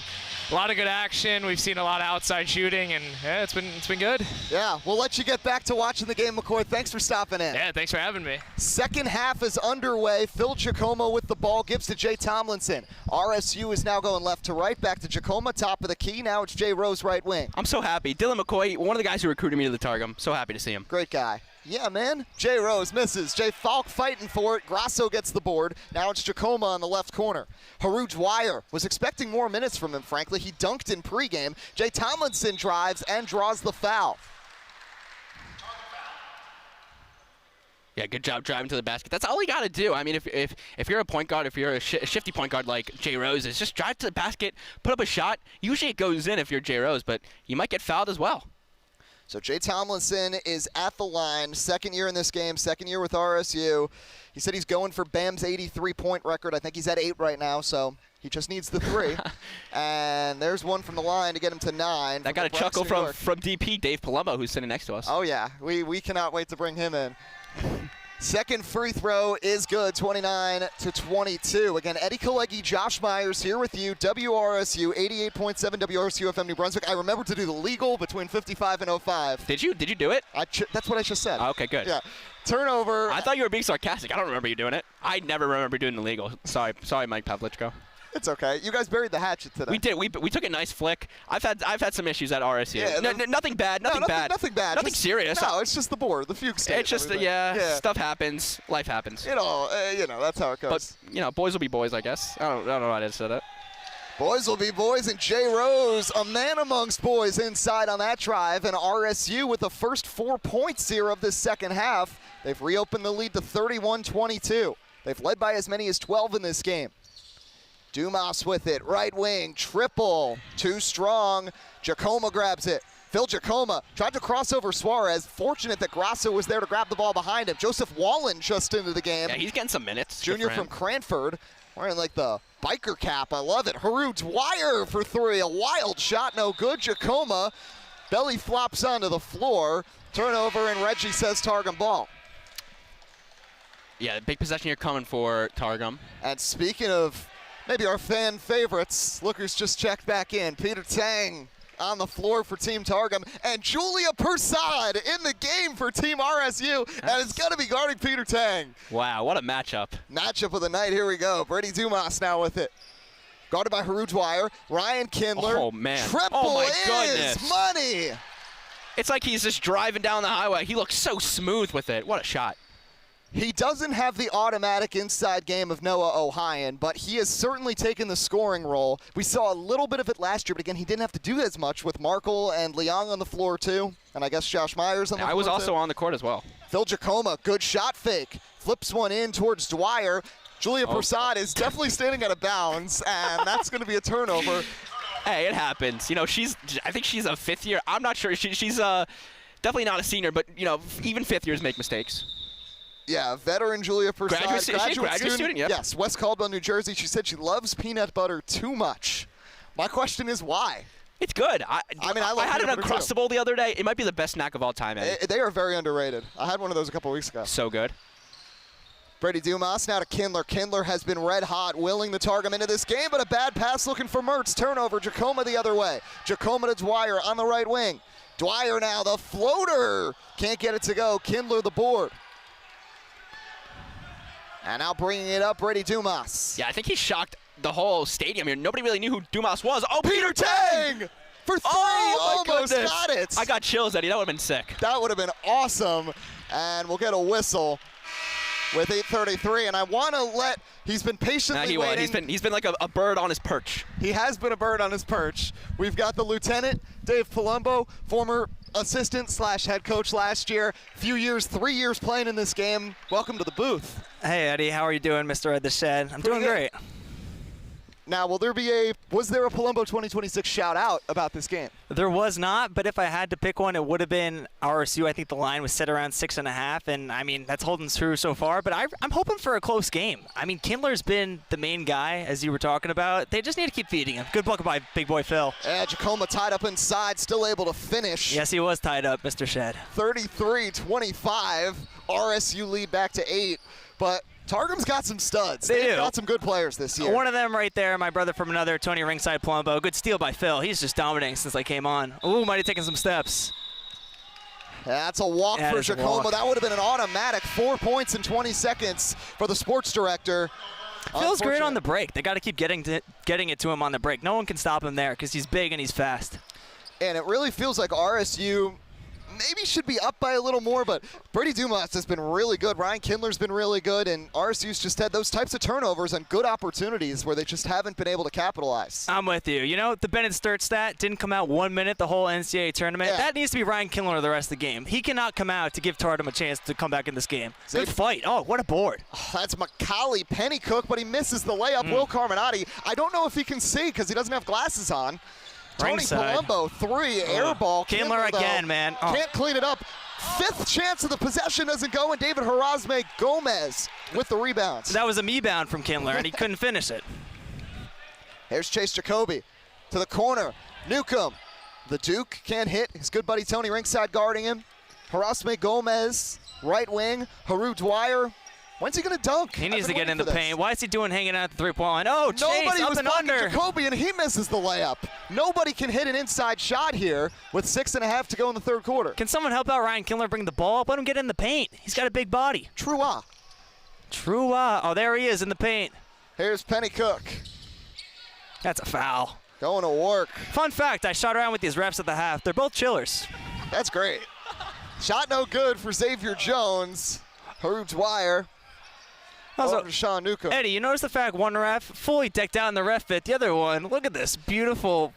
a lot of good action. We've seen a lot of outside shooting, and yeah, it's been good. Yeah, we'll let you get back to watching the game, McCoy. Thanks for stopping in. Yeah, thanks for having me. Second half is underway. Phil Giacomo with the ball, gives to Jay Tomlinson. RSU is now going left to right, back to Giacomo, top of the key. Now it's Jay Rose, right wing. I'm so happy. Dylan McCoy, one of the guys who recruited me to the Targum. So happy to see him. Great guy. Yeah, man. Jay Rose misses. Jay Falk fighting for it. Grasso gets the board. Now it's Giacomo on the left corner. Haru Dwyer was expecting more minutes from him, frankly. He dunked in pregame. Jay Tomlinson drives and draws the foul. Yeah, good job driving to the basket. That's all you got to do. I mean, if you're a point guard, if you're a shifty point guard like Jay Rose is, just drive to the basket, put up a shot. Usually it goes in if you're Jay Rose, but you might get fouled as well. So Jay Tomlinson is at the line, second year in this game, second year with RSU. He said he's going for Bam's 83-point record. I think he's at 8 right now, so he just needs the 3. And there's one from the line to get him to 9. I got a chuckle from DP Dave Palumbo, who's sitting next to us. Oh, yeah. We cannot wait to bring him in. Second free throw is good, 29-22. Again, Eddie Kalegi, Josh Myers here with you, WRSU, 88.7 WRSU FM New Brunswick. I remember to do the legal between 55 and 05. Did you do it? That's what I just said. Oh, okay, good. Yeah. Turnover. I thought you were being sarcastic. I don't remember you doing it. I never remember doing the legal. Sorry, Mike Pavlichko. It's okay. You guys buried the hatchet today. We did. We took a nice flick. I've had some issues at RSU. Yeah, nothing bad. Nothing bad. Nothing serious. No, it's just the board, the fugue state. It's just stuff happens. Life happens. That's how it goes. But boys will be boys, I guess. I don't know why I said it. Boys will be boys, and Jay Rose, a man amongst boys, inside on that drive, and RSU with the first 4 points here of this second half. They've reopened the lead to 31-22. They've led by as many as 12 in this game. Dumas with it, right wing, triple, too strong. Giacomo grabs it. Phil Giacomo tried to cross over Suarez. Fortunate that Grasso was there to grab the ball behind him. Joseph Wallen just into the game. Yeah, he's getting some minutes. Junior from Cranford, wearing like the biker cap. I love it. Haru Dwyer for 3. A wild shot, no good. Giacomo belly flops onto the floor. Turnover, and Reggie says Targum ball. Yeah, big possession here coming for Targum. And speaking of maybe our fan favorites, lookers just checked back in. Peter Tang on the floor for Team Targum, and Julia Persad in the game for Team RSU, and it's going to be guarding Peter Tang. Wow, what a matchup. Matchup of the night, here we go. Brady Dumas now with it. Guarded by Haru Dwyer, Ryan Kindler. Oh, man. Triple is money. It's like he's just driving down the highway. He looks so smooth with it. What a shot. He doesn't have the automatic inside game of Noah Ohayon, but he has certainly taken the scoring role. We saw a little bit of it last year, but again, he didn't have to do as much with Markle and Leong on the floor too, and I guess Josh Myers on the floor I was also too. on the court as well. Phil Jacoma, good shot fake. Flips one in towards Dwyer. Julia Prasad is definitely standing out of bounds, and that's going to be a turnover. Hey, it happens. You know, I think she's a fifth year. I'm not sure. She's definitely not a senior, but, you know, even fifth years make mistakes. Yeah, veteran Julia Prasad. Graduate student, yep. Yes, West Caldwell, New Jersey. She said she loves peanut butter too much. My question is why? It's good. I had an Uncrustable the other day. It might be the best snack of all time, Eddie. They are very underrated. I had one of those a couple weeks ago. So good. Brady Dumas now to Kindler. Kindler has been red hot, willing the Targum into this game, but a bad pass looking for Mertz. Turnover, Jacoma the other way. Jacoma to Dwyer on the right wing. Dwyer now, the floater. Can't get it to go. Kindler the board. And now bringing it up, Brady Dumas. Yeah, I think he shocked the whole stadium here. Nobody really knew who Dumas was. Oh, Peter Tang! For three, almost got it. I got chills, Eddie. That would have been sick. That would have been awesome. And we'll get a whistle with 8:33, and I want to let, he's been patiently waiting. He's been like a bird on his perch. He has been a bird on his perch. We've got the lieutenant, Dave Palumbo, former assistant / head coach last year. 3 years playing in this game. Welcome to the booth. Hey, Eddie, how are you doing, Mr. Ed the Shed? I'm doing great. Now, was there a Palumbo 2026 shout out about this game? There was not, but if I had to pick one, it would have been RSU. I think the line was set around 6.5, and I mean, that's holding true so far, but I'm hoping for a close game. I mean, Kindler's been the main guy, as you were talking about. They just need to keep feeding him. Good luck by big boy Phil. Yeah, Jacoma tied up inside, still able to finish. Yes, he was tied up, Mr. Shed. 33-25, RSU lead back to 8, but Targum's got some studs. They've got some good players this year. One of them right there, my brother from another, Tony Ringside Palumbo. Good steal by Phil. He's just dominating since I came on. Ooh, might have taken some steps. That's a walk for Jacoma. That would have been an automatic 4 points in 20 seconds for the sports director. Phil's great on the break. They got to keep getting it to him on the break. No one can stop him there because he's big and he's fast. And it really feels like RSU maybe should be up by a little more, but Brady Dumas has been really good. Ryan Kindler's been really good, and RSU's just had those types of turnovers and good opportunities where they just haven't been able to capitalize. I'm with you. You know, the Bennett Sturt stat didn't come out 1 minute the whole NCAA tournament. Yeah. That needs to be Ryan Kindler the rest of the game. He cannot come out to give Targum a chance to come back in this game. Good fight. Oh, what a board. That's Macaulay Pennycook, but he misses the layup. Will Carminati, I don't know if he can see because he doesn't have glasses on. Tony Palumbo, 3, air ball. Kindler again, man. Can't clean it up. 5th chance of the possession doesn't go, and David Harazme Gomez with the rebounds. That was a me-bound from Kindler, and he couldn't finish it. Here's Chase Jacoby to the corner. Newcomb, the Duke, can't hit. His good buddy Tony Ringside guarding him. Harazme Gomez, right wing. Haru Dwyer. When's he going to dunk? He needs to get in the paint. Why is he hanging out at the three-point line? Oh, Chase, nobody up was and blocking under. Jacoby, and he misses the layup. Nobody can hit an inside shot here with 6.5 to go in the third quarter. Can someone help out Ryan Kindler bring the ball up? Let him get in the paint. He's got a big body. Trua. Oh, there he is in the paint. Here's Pennycook. That's a foul. Going to work. Fun fact, I shot around with these refs at the half. They're both chillers. That's great. Shot no good for Xavier Jones. Haru Dwyer. Also, Sean Newcomb. Eddie, you notice the fact one ref fully decked out in the ref fit. The other one, look at this beautiful,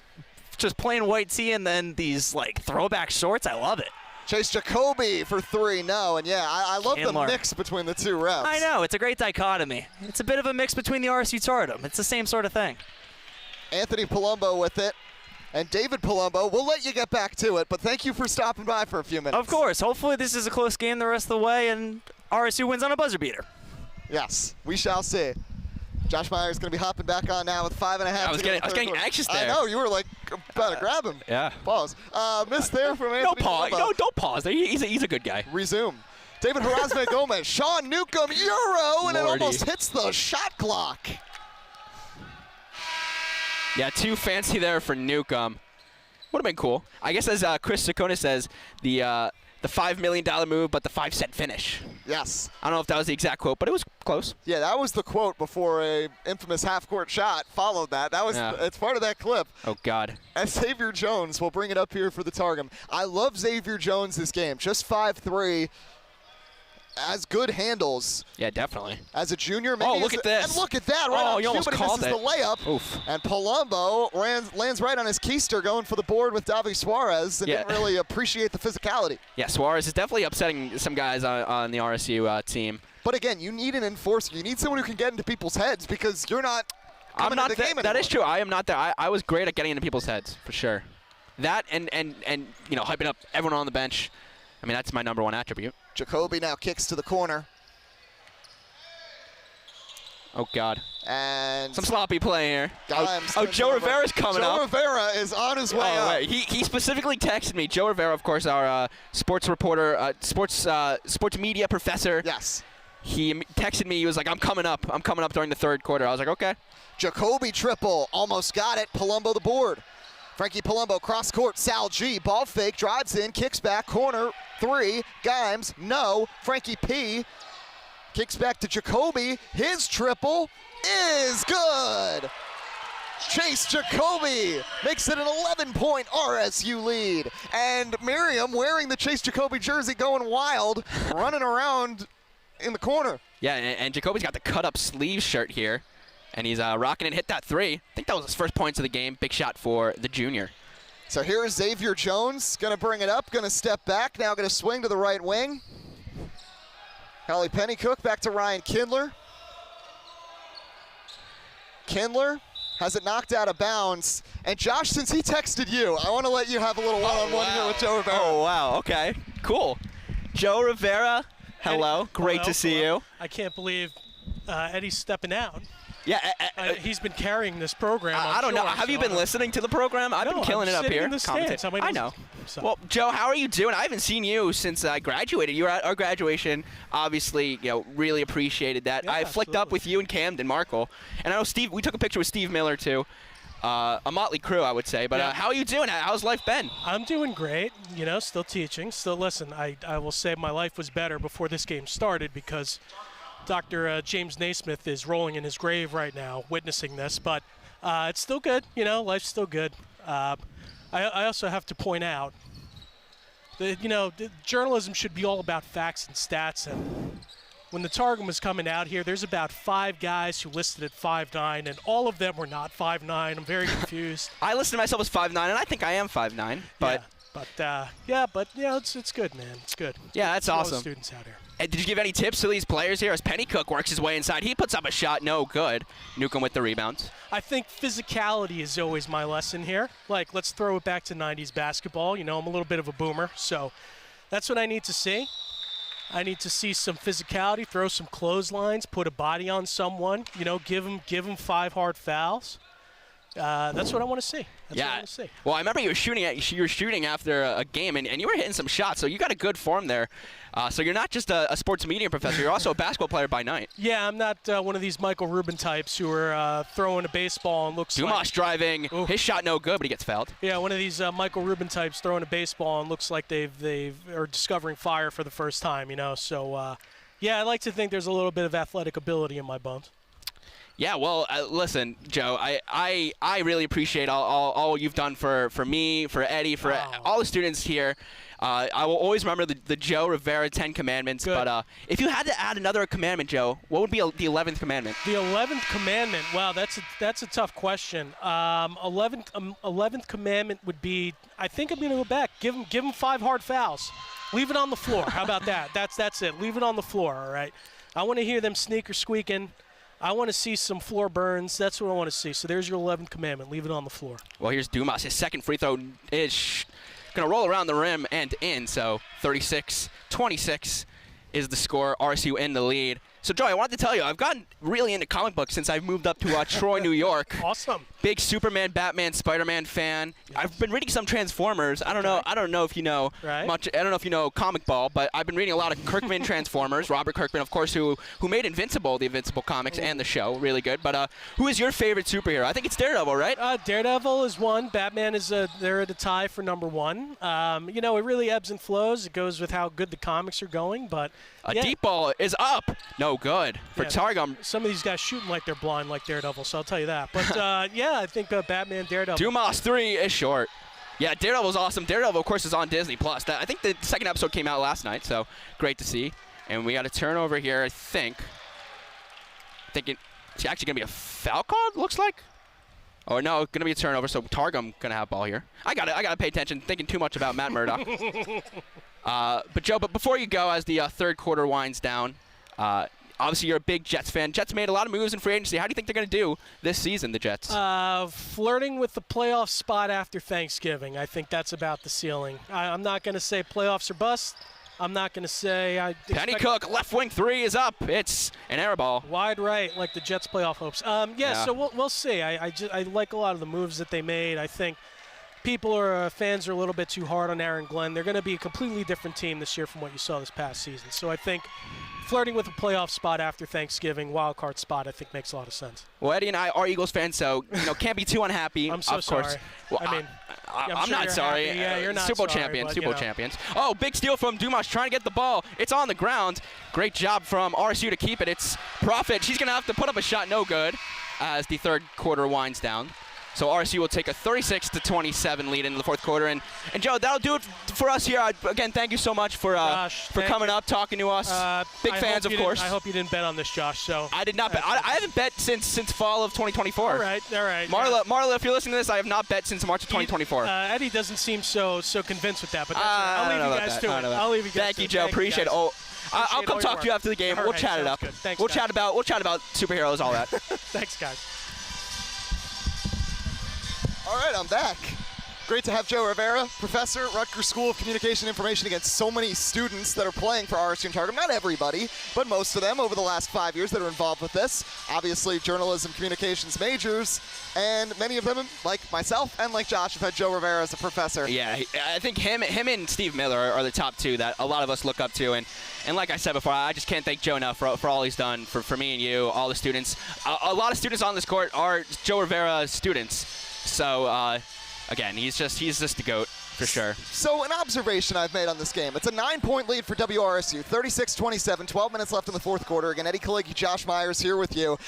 just plain white tee and then these like throwback shorts. I love it. Chase Jacoby for 3, no. And yeah, I love the mix between the two refs. I know, it's a great dichotomy. It's a bit of a mix between the RSU Targum. It's the same sort of thing. Anthony Palumbo with it. And David Palumbo, we'll let you get back to it, but thank you for stopping by for a few minutes. Of course. Hopefully this is a close game the rest of the way and RSU wins on a buzzer beater. Yes, we shall see. Josh Meyer is going to be hopping back on now with 5.5 I was getting anxious there. I know, you were like about to grab him. Yeah. Pause. Missed there from Anthony. No pause. No, don't pause. He's a good guy. Resume. David Harazme Gomez, Sean Newcomb, Euro, and it almost hits the shot clock. Yeah, too fancy there for Newcomb. Would have been cool. I guess as Chris Ciccone says, the $5 million move, but the 5-cent finish. Yes. I don't know if that was the exact quote, but it was close. Yeah, that was the quote before a infamous half-court shot followed that. That was it's part of that clip. Oh, God. And Xavier Jones will bring it up here for the Targum. I love Xavier Jones this game. Just 5'3", as good handles. Yeah, definitely. As a junior, maybe. Oh, look at this. And look at that. Right on you almost called it. The layup. Oof. And Palumbo lands right on his keister, going for the board with Davi Suarez, and didn't really appreciate the physicality. Yeah, Suarez is definitely upsetting some guys on the RSU team. But again, you need an enforcer. You need someone who can get into people's heads because you're not I'm not the game that is true. I am not there. I was great at getting into people's heads, for sure. That and hyping up everyone on the bench. I mean, that's my number one attribute. Jacoby now kicks to the corner. Oh, God. And some sloppy play here. Joe Rivera's coming up. Joe Rivera is on his way up. Wait. He specifically texted me. Joe Rivera, of course, our sports reporter, sports media professor. Yes. He texted me. He was like, I'm coming up during the third quarter. I was like, okay. Jacoby triple. Almost got it. Palumbo the board. Frankie Palumbo cross court. Sal G. Ball fake. Drives in. Kicks back. Corner. 3. Gimes. No. Frankie P. Kicks back to Jacoby. His triple is good. Chase Jacoby makes it an 11-point RSU lead. And Miriam wearing the Chase Jacoby jersey going wild, running around in the corner. Yeah, and Jacoby's got the cut-up sleeve shirt here. And he's rocking and hit that three. I think that was his first points of the game. Big shot for the junior. So here's Xavier Jones. Going to bring it up. Going to step back. Now going to swing to the right wing. Hallie Pennycook back to Ryan Kindler. Kindler has it knocked out of bounds. And Josh, since he texted you, I want to let you have a little one-on-one here with Joe Rivera. Oh, wow. Okay. Cool. Joe Rivera, hello. Great to see you. I can't believe Eddie's stepping out. Yeah, he's been carrying this program. I don't know. Have you been listening to the program? I've been killing it up here. In the stands. I know. Well, Joe, how are you doing? I haven't seen you since I graduated. You were at our graduation. Obviously, really appreciated that. Yeah, I flicked up with you and Camden Markle, and I know Steve. We took a picture with Steve Miller too. A motley crew, I would say. But how are you doing? How's life been? I'm doing great. Still teaching. Still listen. I will say my life was better before this game started because Dr. James Naismith is rolling in his grave right now, witnessing this. But it's still good. Life's still good. I also have to point out that, journalism should be all about facts and stats. And when the Targum was coming out here, there's about 5 guys who listed at 5'9", and all of them were not 5'9". I'm very confused. I listed myself as 5'9", and I think I am 5'9". But it's good, man. It's good. Yeah, that's awesome. All the students out here. And did you give any tips to these players here as Pennycook works his way inside? He puts up a shot, no good. Newcomb with the rebounds. I think physicality is always my lesson here. Like, let's throw it back to 90s basketball. I'm a little bit of a boomer, so that's what I need to see. I need to see some physicality, throw some clotheslines, put a body on someone, give them 5 hard fouls. That's what I want to see. That's what I want to see. Well, I remember you were shooting after a game, and you were hitting some shots, so you got a good form there. So you're not just a sports media professor, you're also a basketball player by night. Yeah, I'm not one of these Michael Rubin types who are throwing a baseball and looks Dumas driving, his shot no good, but he gets fouled. Yeah, one of these Michael Rubin types throwing a baseball and looks like they are discovering fire for the first time, So, I like to think there's a little bit of athletic ability in my bones. Yeah, well, listen, Joe, I really appreciate all you've done for me, for Eddie, for all the students here. I will always remember the Joe Rivera 10 Commandments. Good. But if you had to add another commandment, Joe, what would be the 11th commandment? The 11th commandment, wow, that's a tough question. 11th commandment would be, I think I'm going to go back. Give him 5 hard fouls. Leave it on the floor. How about that? That's it. Leave it on the floor, all right? I want to hear them sneaker squeaking. I want to see some floor burns. That's what I want to see. So there's your 11th commandment. Leave it on the floor. Well, here's Dumas. His second free throw is going to roll around the rim and in. So 36-26 is the score. RSU in the lead. So, Joe, I wanted to tell you, I've gotten really into comic books since I've moved up to Troy, New York. Awesome. Big Superman, Batman, Spider-Man fan. Yes. I've been reading some Transformers. I don't know if you know much. I don't know if you know Comic Ball, but I've been reading a lot of Kirkman Transformers. Robert Kirkman, of course, who made Invincible, the Invincible comics, and the show. Really good. But who is your favorite superhero? I think it's Daredevil, right? Daredevil is one. Batman is they're at a tie for number 1. It really ebbs and flows. It goes with how good the comics are going, but deep ball is up. No good for Targum. Some of these guys shooting like they're blind like Daredevil, so I'll tell you that. But, I think Batman, Daredevil. Dumas 3 is short. Yeah, Daredevil's awesome. Daredevil, of course, is on Disney+. I think the second episode came out last night, so great to see. And we got a turnover here, I think. Thinking it's actually going to be a foul call, looks like. Oh, no, going to be a turnover, so Targum going to have ball here. I got to pay attention, thinking too much about Matt Murdoch. But, Joe, before you go, as the third quarter winds down, obviously you're a big Jets fan. Jets made a lot of moves in free agency. How do you think they're going to do this season, the Jets? Flirting with the playoff spot after Thanksgiving. I think that's about the ceiling. I'm not going to say playoffs are bust. I'm not going to say Pennycook, left wing three is up. It's an air ball. Wide right, like the Jets' playoff hopes. Yeah, so we'll see. I like a lot of the moves that they made. I think fans are a little bit too hard on Aaron Glenn. They're going to be a completely different team this year from what you saw this past season. So I think flirting with a playoff spot after Thanksgiving, wild card spot, I think makes a lot of sense. Well, Eddie and I are Eagles fans, so can't be too unhappy. I'm so of course. sorry. Well, I'm sure not sorry. Yeah, you're not Super Bowl sorry, champions. but, Super Bowl champions. Oh, big steal from Dumas trying to get the ball. It's on the ground. Great job from RSU to keep it. It's Profit. She's going to have to put up a shot. No good as the third quarter winds down. So RSU will take a 36-27 lead into the fourth quarter. And Joe, that'll do it for us here. Again, thank you so much for coming up, talking to us. Big fans, of course. I hope you didn't bet on this, Josh. So I did not bet. I haven't bet since fall of 2024. All right. Marla, if you're listening to this, I have not bet since March of 2024. Eddie doesn't seem so convinced with that, but that's I'll leave you guys to it. I'll leave you guys Thank you, Joe. Appreciate it. I'll come talk to you after the game. We'll chat it up. Thanks, we'll chat about superheroes, all that. Thanks, guys. All right, I'm back. Great to have Joe Rivera, professor at Rutgers School of Communication Information, against so many students that are playing for RSU and Targum. Not everybody, but most of them over the last 5 years that are involved with this. Obviously, journalism communications majors, and many of them, like myself and like Josh, have had Joe Rivera as a professor. Yeah, I think him and Steve Miller are the top two that a lot of us look up to. And like I said before, I just can't thank Joe enough for all he's done for me and you, all the students. A lot of students on this court are Joe Rivera students. So, again, he's just the GOAT for sure. So an observation I've made on this game. It's a 9-point lead for WRSU, 36-27, 12 minutes left in the fourth quarter. Again, Eddie Kaligi, Josh Myers here with you.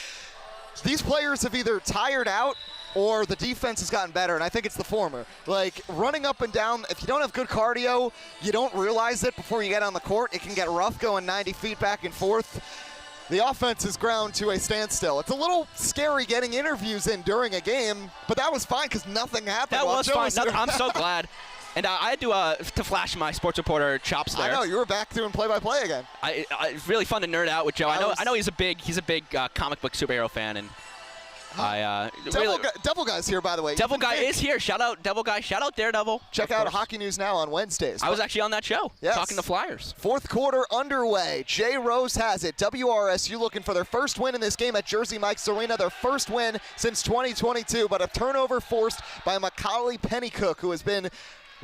These players have either tired out or the defense has gotten better, and I think it's the former. Like, running up and down, if you don't have good cardio, you don't realize it before you get on the court. It can get rough going 90 feet back and forth. The offense is ground to a standstill. It's a little scary getting interviews in during a game, but that was fine because nothing happened. That was fine. I'm so glad. And I had to flash my sports reporter chops there. I know, you were back doing play-by-play again. It's really fun to nerd out with Joe. I know he's a big comic book superhero fan, and Devil Guy's here, by the way. Devil Guy is here. Shout out Devil Guy. Shout out Daredevil. Check out Hockey News Now on Wednesdays. I was actually on that show, talking to Flyers. Fourth quarter underway. Jay Rose has it. WRSU looking for their first win in this game at Jersey Mike's Arena. Their first win since 2022, but a turnover forced by Macaulay Pennycook, who has been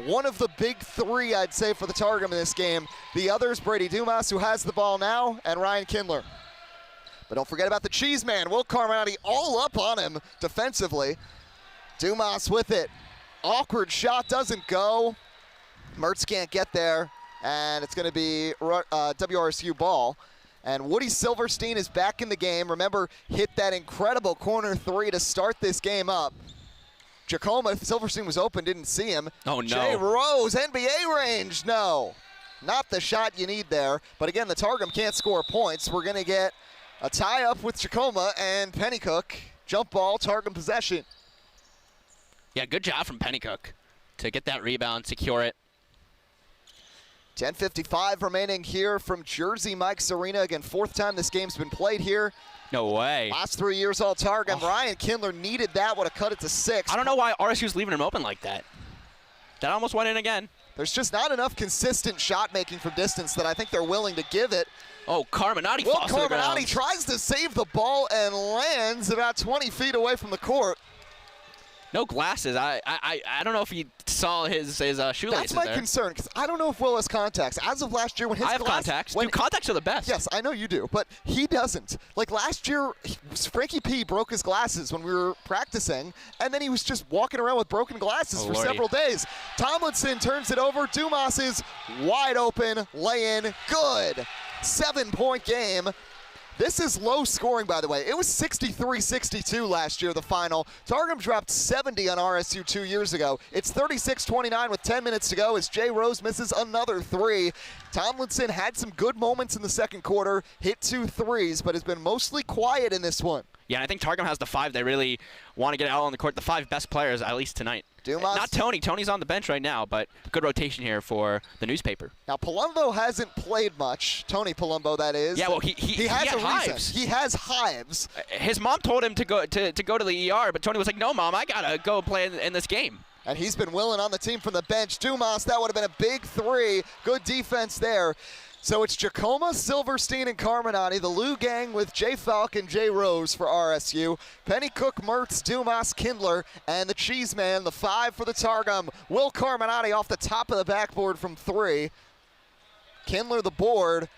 one of the big three, I'd say, for the Targum in this game. The others, Brady Dumas, who has the ball now, and Ryan Kindler. But don't forget about the cheese man, Will Carminati, all up on him defensively. Dumas with it. Awkward shot, doesn't go. Mertz can't get there, and it's going to be WRSU ball. And Woody Silverstein is back in the game. Remember, hit that incredible corner three to start this game up. Jacoma, Silverstein was open, didn't see him. Oh, no. Jay Rose, NBA range, no. Not the shot you need there. But again, the Targum can't score points. We're going to get a tie-up with Jacoma and Pennycook. Jump ball, Targum possession. Yeah, good job from Pennycook to get that rebound, secure it. 10:55 remaining here from Jersey Mike's Arena. Again, fourth time this game's been played here. No way. Last 3 years all Targum. Ryan Kindler needed that, would have cut it to 6. I don't know why RSU's leaving him open like that. That almost went in again. There's just not enough consistent shot making from distance that I think they're willing to give it. Oh, Carminati falls to the ground. Carminati tries to save the ball and lands about 20 feet away from the court. No glasses. I don't know if he saw his shoelaces. That's my concern, because I don't know if Will has contacts. As of last year, when his I have contacts. Dude, contacts are the best. Yes, I know you do, but he doesn't. Like last year, Frankie P broke his glasses when we were practicing, and then he was just walking around with broken glasses for several days. Tomlinson turns it over. Dumas is wide open, lay in, good. 7-point game. This is low scoring, by the way. It was 63-62 last year, the final. Targum dropped 70 on RSU 2 years ago. It's 36-29 with 10 minutes to go as Jay Rose misses another three. Tomlinson had some good moments in the second quarter, hit 2 threes, but has been mostly quiet in this one. Yeah, and I think Targum has the 5 they really want to get out on the court, the 5 best players, at least tonight. Dumas. Not Tony. Tony's on the bench right now, but good rotation here for the newspaper. Now, Palumbo hasn't played much. Tony Palumbo, that is. Yeah, well, he has had a hives. reason. He has hives. His mom told him to go to the ER, but Tony was like, no, Mom, I got to go play in this game. And he's been willing on the team from the bench. Dumas, that would have been a big 3. Good defense there. So it's Jacoma, Silverstein, and Carminati, the Lou gang with Jay Falk and Jay Rose for RSU. Penny Cook, Mertz, Dumas, Kindler, and the Cheese Man, the 5 for the Targum. Will Carminati off the top of the backboard from 3. Kindler the board.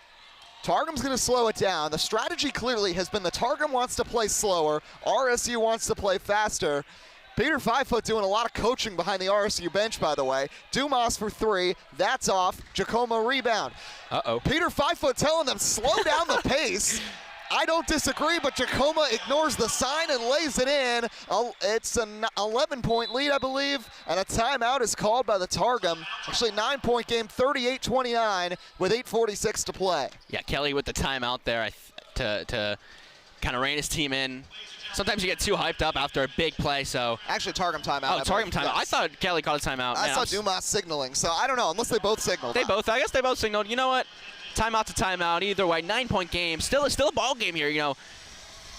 Targum's going to slow it down. The strategy clearly has been the Targum wants to play slower. RSU wants to play faster. Peter 5 doing a lot of coaching behind the RSU bench, by the way. Dumas for 3. That's off. Jacoma rebound. Uh-oh. Peter 5 telling them slow down the pace. I don't disagree, but Jacoma ignores the sign and lays it in. It's an 11-point lead, I believe, and a timeout is called by the Targum. Actually, 9-point game, 38-29 with 8:46 to play. Yeah, Kelly with the timeout there to kind of rein his team in. Sometimes you get too hyped up after a big play, so. Actually, Targum timeout. Oh, Targum timeout. Yes. I thought Kelly called a timeout. I saw Dumas signaling, so I don't know, unless they both signaled. I guess they both signaled. You know what? Timeout to timeout. Either way, 9-point game. Still a ball game here, you know.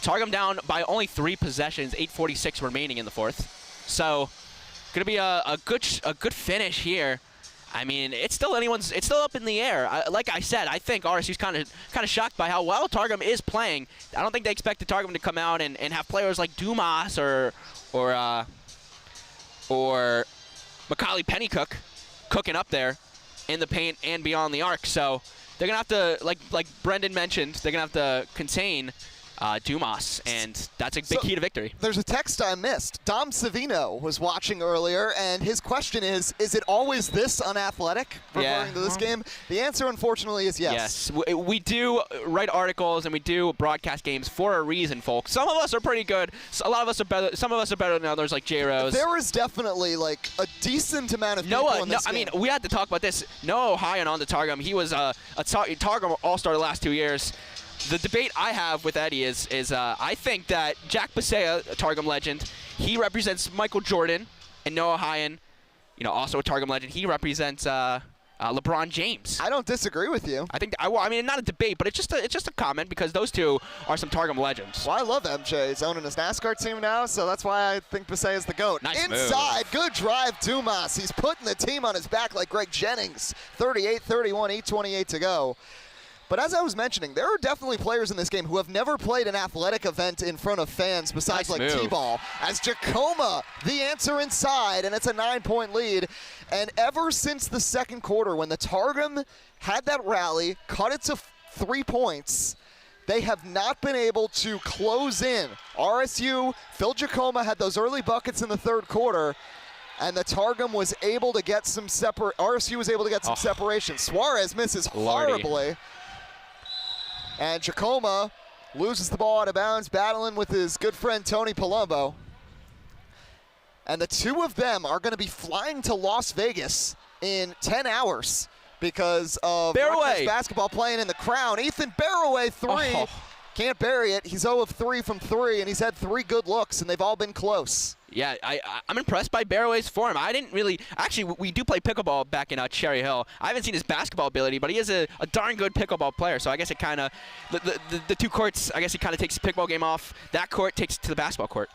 Targum down by only 3 possessions, 8:46 remaining in the fourth. So, gonna be a good finish here. I mean, it's still up in the air. Like I said, I think RSU's kind of shocked by how well Targum is playing. I don't think they expected Targum to come out and have players like Dumas or Macaulay Pennycook cooking up there in the paint and beyond the arc. So they're gonna have to, like Brendan mentioned, they're gonna have to contain Dumas, and that's a big key to victory. There's a text I missed. Dom Savino was watching earlier, and his question is it always this unathletic referring to this game? The answer, unfortunately, is yes. Yes. We do write articles, and we do broadcast games for a reason, folks. Some of us are pretty good. A lot of us are better. Some of us are better than others, like J. Rose. There is definitely, like, a decent amount of people in this game. I mean, we had to talk about this. Noah Ohio on the Targum. He was a Targum All-Star the last 2 years. The debate I have with Eddie is I think that Jack Pasea, a Targum legend, he represents Michael Jordan, and Noah Hyan, also a Targum legend, he represents LeBron James. I don't disagree with you. I think I mean, not a debate, but it's just a comment because those two are some Targum legends. Well, I love MJ. He's owning his NASCAR team now, so that's why I think Pasea is the GOAT. Nice Inside, move. Good drive, Dumas. He's putting the team on his back like Greg Jennings. 38-31, 8:28 to go. But as I was mentioning, there are definitely players in this game who have never played an athletic event in front of fans besides nice move. T-ball. As Jacoma, the answer inside, and it's a 9-point lead. And ever since the second quarter, when the Targum had that rally, cut it to 3 points, they have not been able to close in. RSU, Phil Jacoma had those early buckets in the third quarter, and the Targum was able to get some RSU was able to get some separation. Suarez misses horribly. And Jacoma loses the ball out of bounds, battling with his good friend Tony Palumbo. And the two of them are going to be flying to Las Vegas in 10 hours because of Rutgers basketball playing in the Crown. Ethan Barroway, 3. Can't bury it. He's 0 of 3 from 3, and he's had 3 good looks, and they've all been close. Yeah, I'm impressed by Barroway's form. I didn't really – actually, we do play pickleball back in Cherry Hill. I haven't seen his basketball ability, but he is a darn good pickleball player. So I guess it kind of – the two courts, I guess he kind of takes the pickleball game off. That court takes it to the basketball court.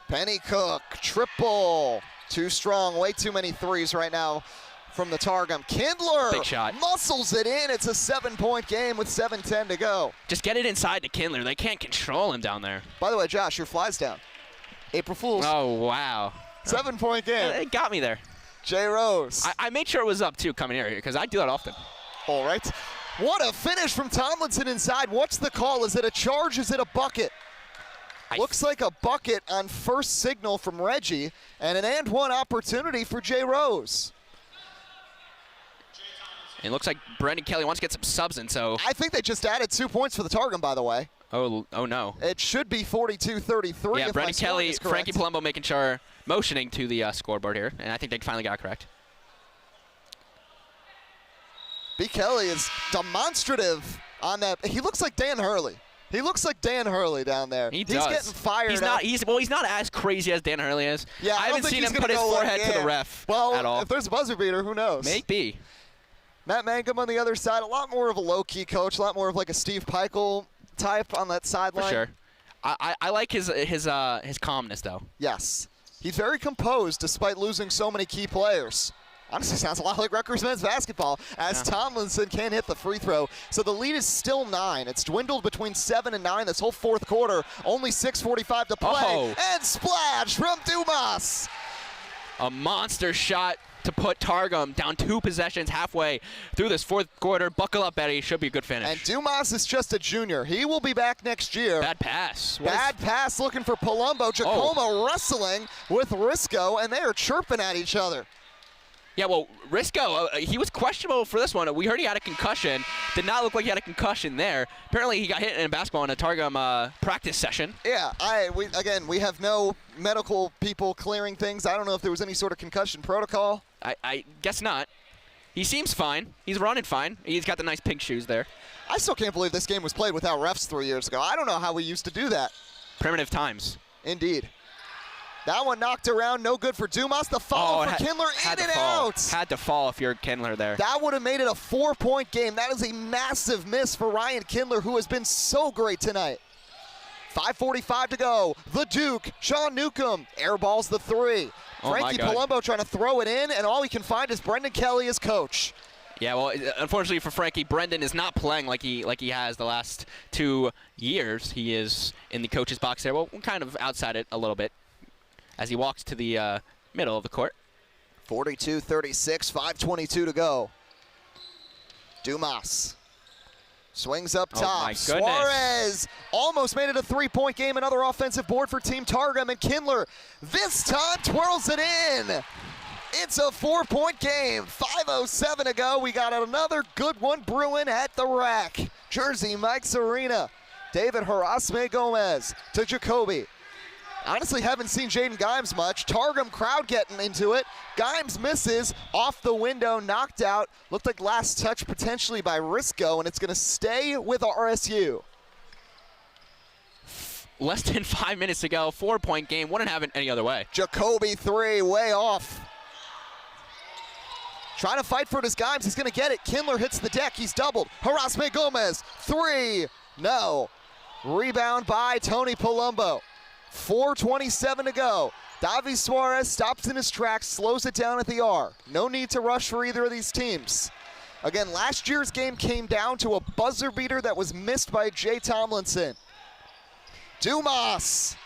Penny Cook, triple. Too strong. Way too many threes right now from the Targum. Kindler big shot. Muscles it in. It's a 7-point game with 7:10 to go. Just get it inside to Kindler. They can't control him down there. By the way, Josh, your fly's down. April Fools. Oh, wow. 7-point game. It got me there. Jay Rose. I made sure it was up, too, coming here, because I do that often. All right. What a finish from Tomlinson inside. What's the call? Is it a charge? Is it a bucket? Looks like a bucket on first signal from Reggie, and an and-one opportunity for Jay Rose. It looks like Brendan Kelly wants to get some subs in, so. I think they just added 2 points for the Targum, by the way. Oh no. It should be 42-33. Yeah, if Brendan Kelly, is correct. Frankie Palumbo motioning to the scoreboard here, and I think they finally got it correct. B. Kelly is demonstrative on that. He looks like Dan Hurley. He looks like Dan Hurley down there. He does. He's getting fired up. He's not as crazy as Dan Hurley is. Yeah, I haven't seen him put his forehead to the ref at all. If there's a buzzer beater, who knows? Maybe. Matt Mangum on the other side, a lot more of a low-key coach, a lot more of like a Steve Peichel type on that sideline. For sure. I like his calmness, though. Yes. He's very composed despite losing so many key players. Honestly, sounds a lot like Rutgers men's basketball as Tomlinson can't hit the free throw. So the lead is still 9. It's dwindled between 7 and 9 this whole fourth quarter. Only 6:45 to play. Oh. And splash from Dumas. A monster shot to put Targum down 2 possessions halfway through this fourth quarter. Buckle up, Eddie. Should be a good finish. And Dumas is just a junior. He will be back next year. Bad pass. Bad pass looking for Palumbo. Jacoma wrestling with Risco, and they are chirping at each other. Yeah, well, Risco, he was questionable for this one. We heard he had a concussion. Did not look like he had a concussion there. Apparently, he got hit in a basketball in a Targum practice session. Yeah, we have no medical people clearing things. I don't know if there was any sort of concussion protocol. I guess not. He seems fine. He's running fine. He's got the nice pink shoes there. I still can't believe this game was played without refs 3 years ago. I don't know how we used to do that. Primitive times. Indeed. That one knocked around, no good for Dumas. The follow for Kindler, in and out. Had to fall if you're Kindler there. That would have made it a 4-point game. That is a massive miss for Ryan Kindler, who has been so great tonight. 5:45 to go. The Duke, Sean Newcomb, airballs the 3. Frankie Palumbo trying to throw it in, and all we can find is Brendan Kelly as coach. Yeah, well, unfortunately for Frankie, Brendan is not playing like he has the last 2 years. He is in the coach's box there. Well, kind of outside it a little bit as he walks to the middle of the court. 42-36, 5:22 to go. Dumas swings up top. Oh my goodness. Suarez almost made it a 3-point game. Another offensive board for Team Targum, and Kindler this time twirls it in. It's a 4-point game. 5:07 to go. We got another good one brewing at the rack. Jersey Mike's Arena. David Harasme Gomez to Jacoby. Honestly, haven't seen Jaden Gimes much. Targum crowd getting into it. Gimes misses off the window, knocked out. Looked like last touch potentially by Risco, and it's going to stay with RSU. Less than 5 minutes to go. 4-point game. Wouldn't have it any other way. Jacoby 3, way off. Trying to fight for it as Gimes. He's going to get it. Kindler hits the deck. He's doubled. Harasme Gomez, 3. No. Rebound by Tony Palumbo. 4:27 to go. Davi Suarez stops in his tracks, slows it down at the R. No need to rush for either of these teams. Again, last year's game came down to a buzzer beater that was missed by Jay Tomlinson. Dumas.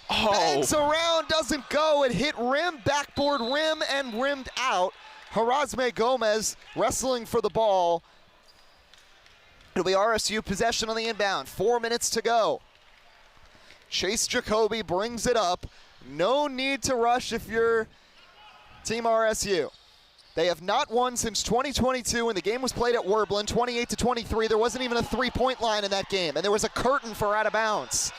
Bangs around, doesn't go. It hit rim, backboard rim, and rimmed out. Harasme Gomez wrestling for the ball. It'll be RSU possession on the inbound. 4 minutes to go. Chase Jacoby brings it up. No need to rush if you're Team RSU. They have not won since 2022, and the game was played at Werblin, 28-23. There wasn't even a 3-point line in that game, and there was a curtain for out of bounds.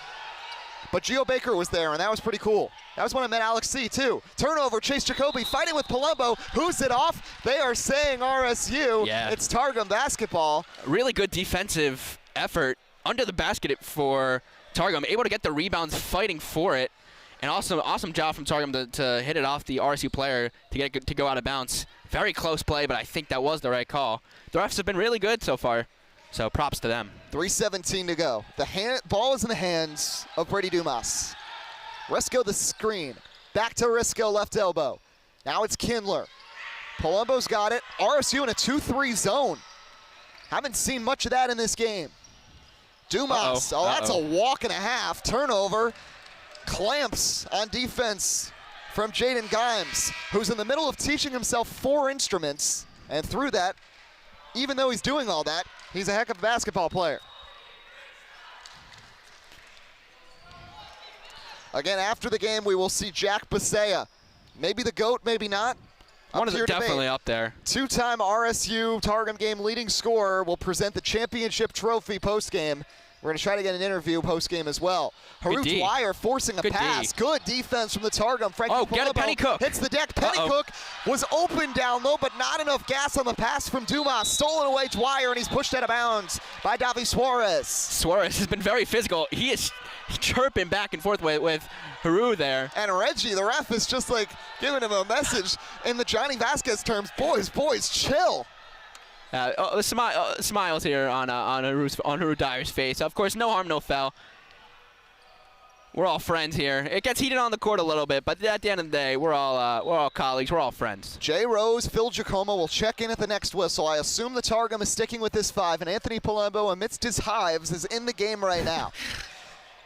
But Geo Baker was there, and that was pretty cool. That was when I met Alex C, too. Turnover, Chase Jacoby fighting with Palumbo. Who's it off? They are saying RSU. Yeah. It's Targum basketball. Really good defensive effort under the basket for Targum, able to get the rebounds, fighting for it. And awesome job from Targum to hit it off the RSU player to go out of bounds. Very close play, but I think that was the right call. The refs have been really good so far, so props to them. 3:17 to go. The ball is in the hands of Brady Dumas. Risco the screen. Back to Risco, left elbow. Now it's Kindler. Palumbo's got it. RSU in a 2-3 zone. Haven't seen much of that in this game. Dumas, that's a walk and a half. Turnover. Clamps on defense from Jaden Gimes, who's in the middle of teaching himself 4 instruments. And through that, even though he's doing all that, he's a heck of a basketball player. Again, after the game, we will see Jack Basea. Maybe the GOAT, maybe not. One is definitely up there. 2-time RSU Targum game leading scorer will present the championship trophy post-game We're going to try to get an interview post-game as well. Haru Dwyer forcing a pass. Good defense from the Targum. Frankie get it, Pennycook. Hits the deck. Pennycook was open down low, but not enough gas on the pass from Dumas. Stolen away Dwyer, and he's pushed out of bounds by Davi Suarez. Suarez has been very physical. He is chirping back and forth with Haru there. And Reggie, the ref, is just like giving him a message in the Johnny Vasquez terms. Boys, chill. Smiles here on Haru Dyer's face. Of course, no harm, no foul. We're all friends here. It gets heated on the court a little bit, but at the end of the day, we're all colleagues. We're all friends. Jay Rose, Phil Giacomo will check in at the next whistle. I assume the Targum is sticking with this 5, and Anthony Palumbo, amidst his hives, is in the game right now.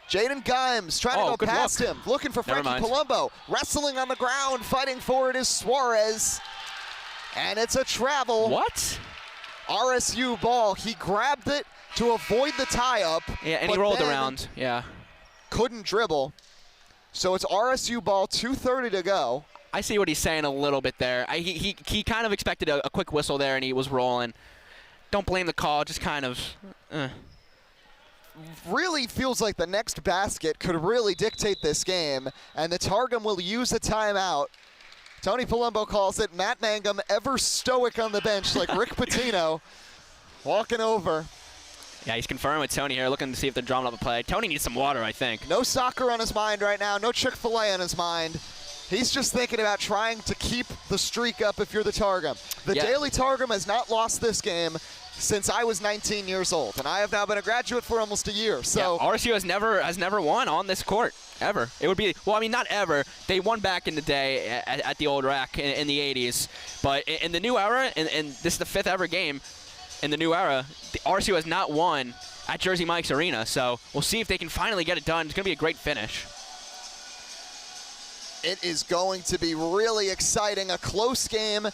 Jaden Gimes trying to go past him, looking for Frankie Palumbo. Wrestling on the ground, fighting for it is Suarez. And it's a travel. What? RSU ball. He grabbed it to avoid the tie-up. Yeah, and he rolled around. Yeah. Couldn't dribble. So it's RSU ball, 2:30 to go. I see what he's saying a little bit there. He kind of expected a quick whistle there, and he was rolling. Don't blame the call, just kind of. Really feels like the next basket could really dictate this game, and the Targum will use a timeout. Tony Palumbo calls it. Matt Mangum, ever stoic on the bench like Rick Pitino, walking over. Yeah, he's conferring with Tony here, looking to see if they're drawing up a play. Tony needs some water, I think. No soccer on his mind right now, no Chick-fil-A on his mind. He's just thinking about trying to keep the streak up if you're the Targum. The Daily Targum has not lost this game since I was 19 years old, and I have now been a graduate for almost a year. So RSU has never won on this court, ever. It would be, well, I mean, not ever. They won back in the day at the old rack in the 80s. But in the new era, and this is the 5th ever game in the new era, the RSU has not won at Jersey Mike's Arena. So we'll see if they can finally get it done. It's going to be a great finish. It is going to be really exciting, a close game.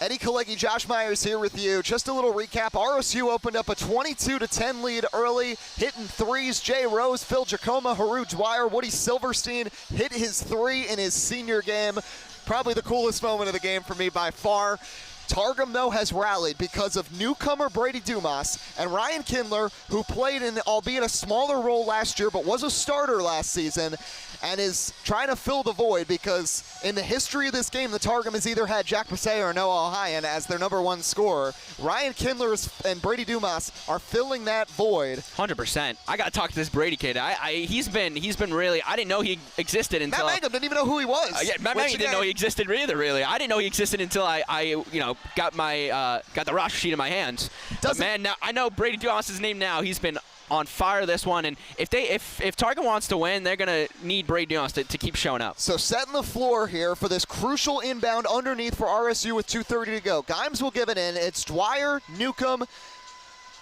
Eddie Kalegi, Josh Myers here with you. Just a little recap. RSU opened up a 22-10 lead early, hitting threes. Jay Rose, Phil Giacomo, Haru Dwyer, Woody Silverstein hit his 3 in his senior game. Probably the coolest moment of the game for me by far. Targum, though, has rallied because of newcomer Brady Dumas and Ryan Kindler, who played in, albeit a smaller role last year, but was a starter last season, and is trying to fill the void because in the history of this game, the Targum has either had Jack Passay or Noah Ohio as their #1 scorer. Ryan Kindler and Brady Dumas are filling that void. 100%. I got to talk to this Brady kid. He's been really, I didn't know he existed until. Matt Mangum didn't even know who he was. Matt Mangum didn't know he existed either, really. I didn't know he existed until I got the roster sheet in my hands. But man, now I know Brady Dumas' name now. He's been on fire this one, and if Targum wants to win, they're gonna need Brady Dumas to keep showing up. So setting the floor here for this crucial inbound underneath for RSU with 2:30 to go. Gimes will give it in. It's Dwyer, Newcomb,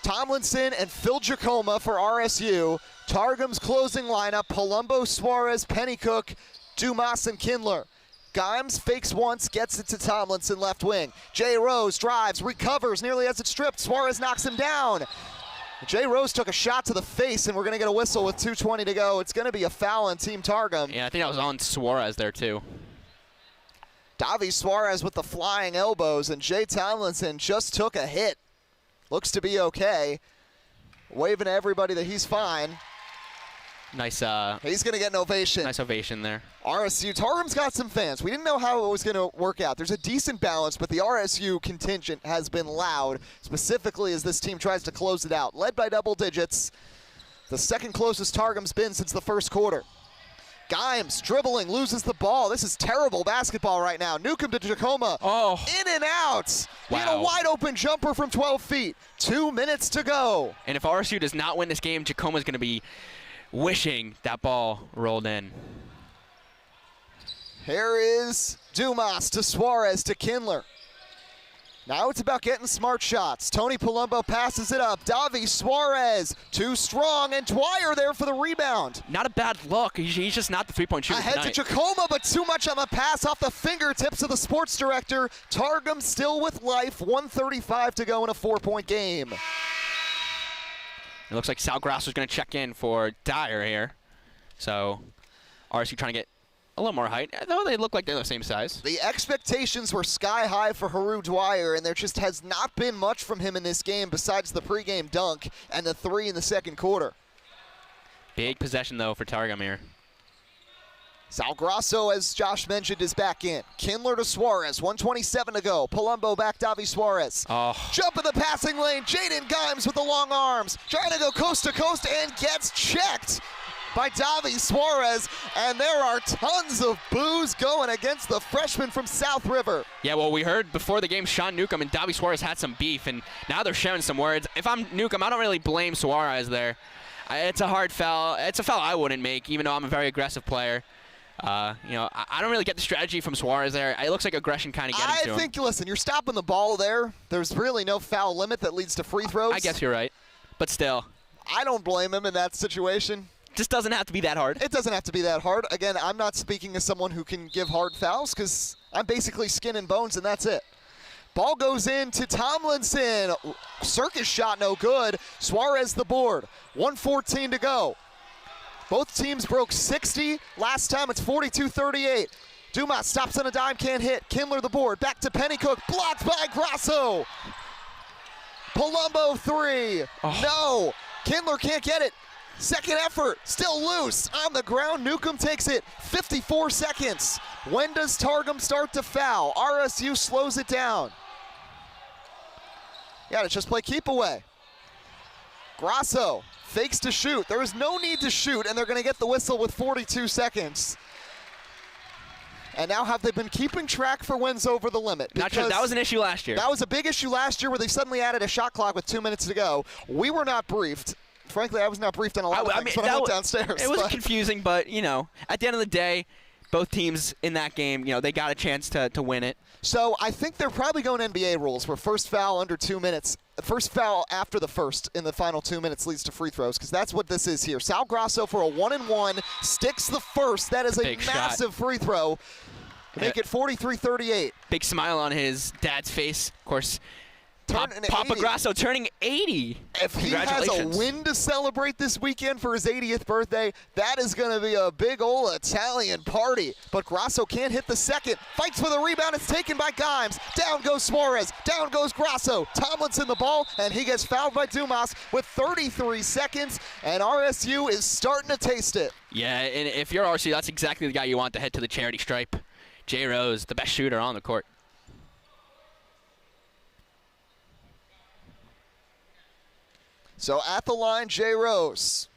Tomlinson, and Phil Giacomo for RSU. Targum's closing lineup: Palumbo, Suarez, Pennycook, Dumas, and Kindler. Gimes fakes once, gets it to Tomlinson, left wing. Jay Rose drives, recovers, nearly has it stripped. Suarez knocks him down. Jay Rose took a shot to the face, and we're going to get a whistle with 2:20 to go. It's going to be a foul on Team Targum. Yeah, I think that was on Suarez there, too. Davi Suarez with the flying elbows, and Jay Tomlinson just took a hit. Looks to be okay. Waving to everybody that he's fine. Nice. He's going to get an ovation. Nice ovation there. RSU, Targum's got some fans. We didn't know how it was going to work out. There's a decent balance, but the RSU contingent has been loud, specifically as this team tries to close it out. Led by double digits, the second closest Targum's been since the first quarter. Gimes dribbling, loses the ball. This is terrible basketball right now. Newcomb to Giacomo. Oh. In and out. Wow. He had a wide open jumper from 12 feet. 2 minutes to go. And if RSU does not win this game, Giacomo's going to be wishing that ball rolled in. Here is Dumas to Suarez to Kindler. Now it's about getting smart shots. Tony Palumbo passes it up. Davi Suarez, too strong, and Dwyer there for the rebound. Not a bad look. He's just not the three-point shooter ahead tonight. To Giacomo, but too much on the pass off the fingertips of the sports director. Targum still with life. 1:35 to go in a 4-point game. It looks like Sal Grasser's going to check in for Dyer here. So RSU trying to get a little more height, though they look like they're the same size. The expectations were sky high for Haru Dwyer, and there just has not been much from him in this game besides the pregame dunk and the 3 in the second quarter. Big possession, though, for Targum here. Sal Grasso, as Josh mentioned, is back in. Kindler to Suarez, 1:27 to go. Palumbo back, Davi Suarez. Oh. Jump in the passing lane. Jaden Gimes with the long arms. Trying to go coast to coast and gets checked by Davi Suarez. And there are tons of boos going against the freshman from South River. Yeah, well, we heard before the game Sean Newcomb and Davi Suarez had some beef, and now they're sharing some words. If I'm Newcomb, I don't really blame Suarez there. It's a hard foul. It's a foul I wouldn't make, even though I'm a very aggressive player. I don't really get the strategy from Suarez there. It looks like aggression kind of getting to him. I think, listen, you're stopping the ball there. There's really no foul limit that leads to free throws. I guess you're right, but still. I don't blame him in that situation. Just doesn't have to be that hard. It doesn't have to be that hard. Again, I'm not speaking as someone who can give hard fouls because I'm basically skin and bones, and that's it. Ball goes in to Tomlinson. Circus shot no good. Suarez the board. 1:14 to go. Both teams broke 60. Last time it's 42-38. Dumas stops on a dime, can't hit. Kindler the board. Back to Pennycook. Blocked by Grasso. Palumbo 3. Oh. No. Kindler can't get it. Second effort. Still loose. On the ground. Newcomb takes it. 54 seconds. When does Targum start to foul? RSU slows it down. Yeah, to just play keep away. Grasso fakes to shoot. There is no need to shoot, and they're going to get the whistle with 42 seconds. And now have they been keeping track for wins over the limit? Not sure. That was an issue last year. That was a big issue last year where they suddenly added a shot clock with 2 minutes to go. We were not briefed. Frankly, I was not briefed on a lot of things when I went downstairs. It was confusing, but, at the end of the day, both teams in that game, they got a chance to win it. So I think they're probably going NBA rules where first foul under 2 minutes, first foul after the first in the final 2 minutes leads to free throws, because that's what this is here. Sal Grasso for a 1-and-1 sticks the first. That is a massive free throw. Make it 43-38. Big smile on his dad's face. Of course, Papa Grasso turning 80. If he has a win to celebrate this weekend for his 80th birthday, that is going to be a big old Italian party. But Grasso can't hit the second. Fights for the rebound. It's taken by Gimes. Down goes Suarez. Down goes Grasso. Tomlinson the ball, and he gets fouled by Dumas with 33 seconds, and RSU is starting to taste it. Yeah, and if you're RSU, that's exactly the guy you want to head to the charity stripe. Jay Rose, the best shooter on the court. So at the line, Jay Rose.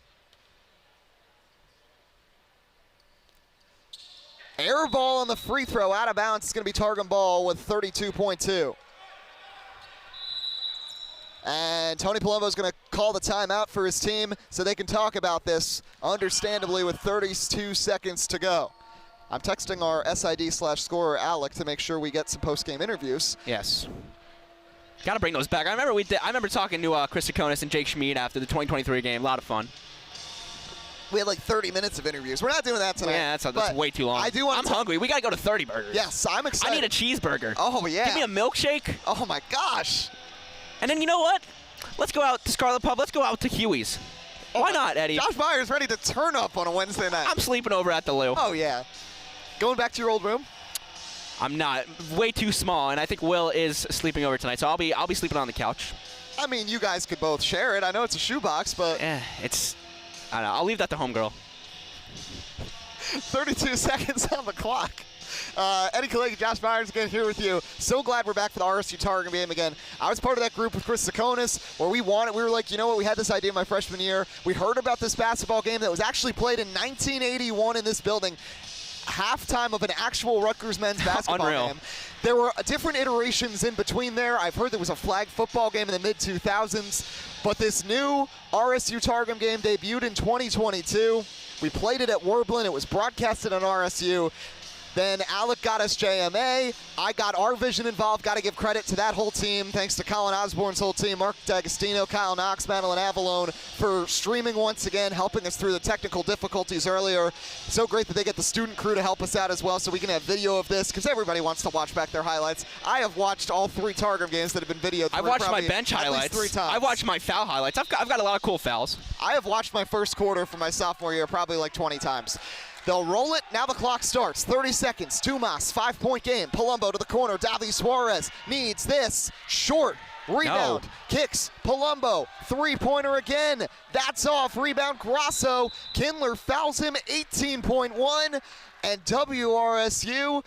Air ball on the free throw, out of bounds. It's going to be Targum ball with 32.2. And Tony Palumbo is going to call the timeout for his team so they can talk about this, understandably, with 32 seconds to go. I'm texting our SID/scorer, Alec, to make sure we get some post-game interviews. Yes. Got to bring those back. I remember talking to Chris Sakonis and Jake Schmid after the 2023 game. A lot of fun. We had like 30 minutes of interviews. We're not doing that tonight. Yeah, that's way too long. I'm hungry. We got to go to 30 burgers. Yes, I'm excited. I need a cheeseburger. Oh, yeah. Give me a milkshake. Oh, my gosh. And then you know what? Let's go out to Scarlet Pub. Let's go out to Huey's. Why not, Eddie? Josh Myers ready to turn up on a Wednesday night. I'm sleeping over at the Lou. Oh, yeah. Going back to your old room? I'm not. Way too small, and I think Will is sleeping over tonight, so I'll be sleeping on the couch. I mean, you guys could both share it. I know it's a shoebox, but... I don't know. I'll leave that to homegirl. 32 seconds on the clock. Eddie Kalegi, Josh Myers again here with you. So glad we're back for the RSU Targum game again. I was part of that group with Chris Sakonis where we were like, you know what, we had this idea my freshman year. We heard about this basketball game that was actually played in 1981 in this building. Halftime of an actual Rutgers men's basketball game. There were different iterations in between there. I've heard there was a flag football game in the mid-2000s, but this new RSU Targum game debuted in 2022. We played it at Werblin. It was broadcasted on RSU. Then Alec got us JMA. I got our vision involved. Got to give credit to that whole team. Thanks to Colin Osborne's whole team, Mark D'Agostino, Kyle Knox, Madeline Avalone for streaming once again, helping us through the technical difficulties earlier. So great that they get the student crew to help us out as well so we can have video of this because everybody wants to watch back their highlights. I have watched all 3 Targum games that have been videoed. I watched my bench highlights. 3 times. I watched my foul highlights. I've got a lot of cool fouls. I have watched my first quarter from my sophomore year probably like 20 times. They'll roll it. Now the clock starts. 30 seconds. Dumas, 5-point game. Palumbo to the corner. Davi Suarez needs this. Short. Rebound, kicks, Palumbo, three-pointer again. That's off, rebound, Grasso. Kindler fouls him, 18.1, and WRSU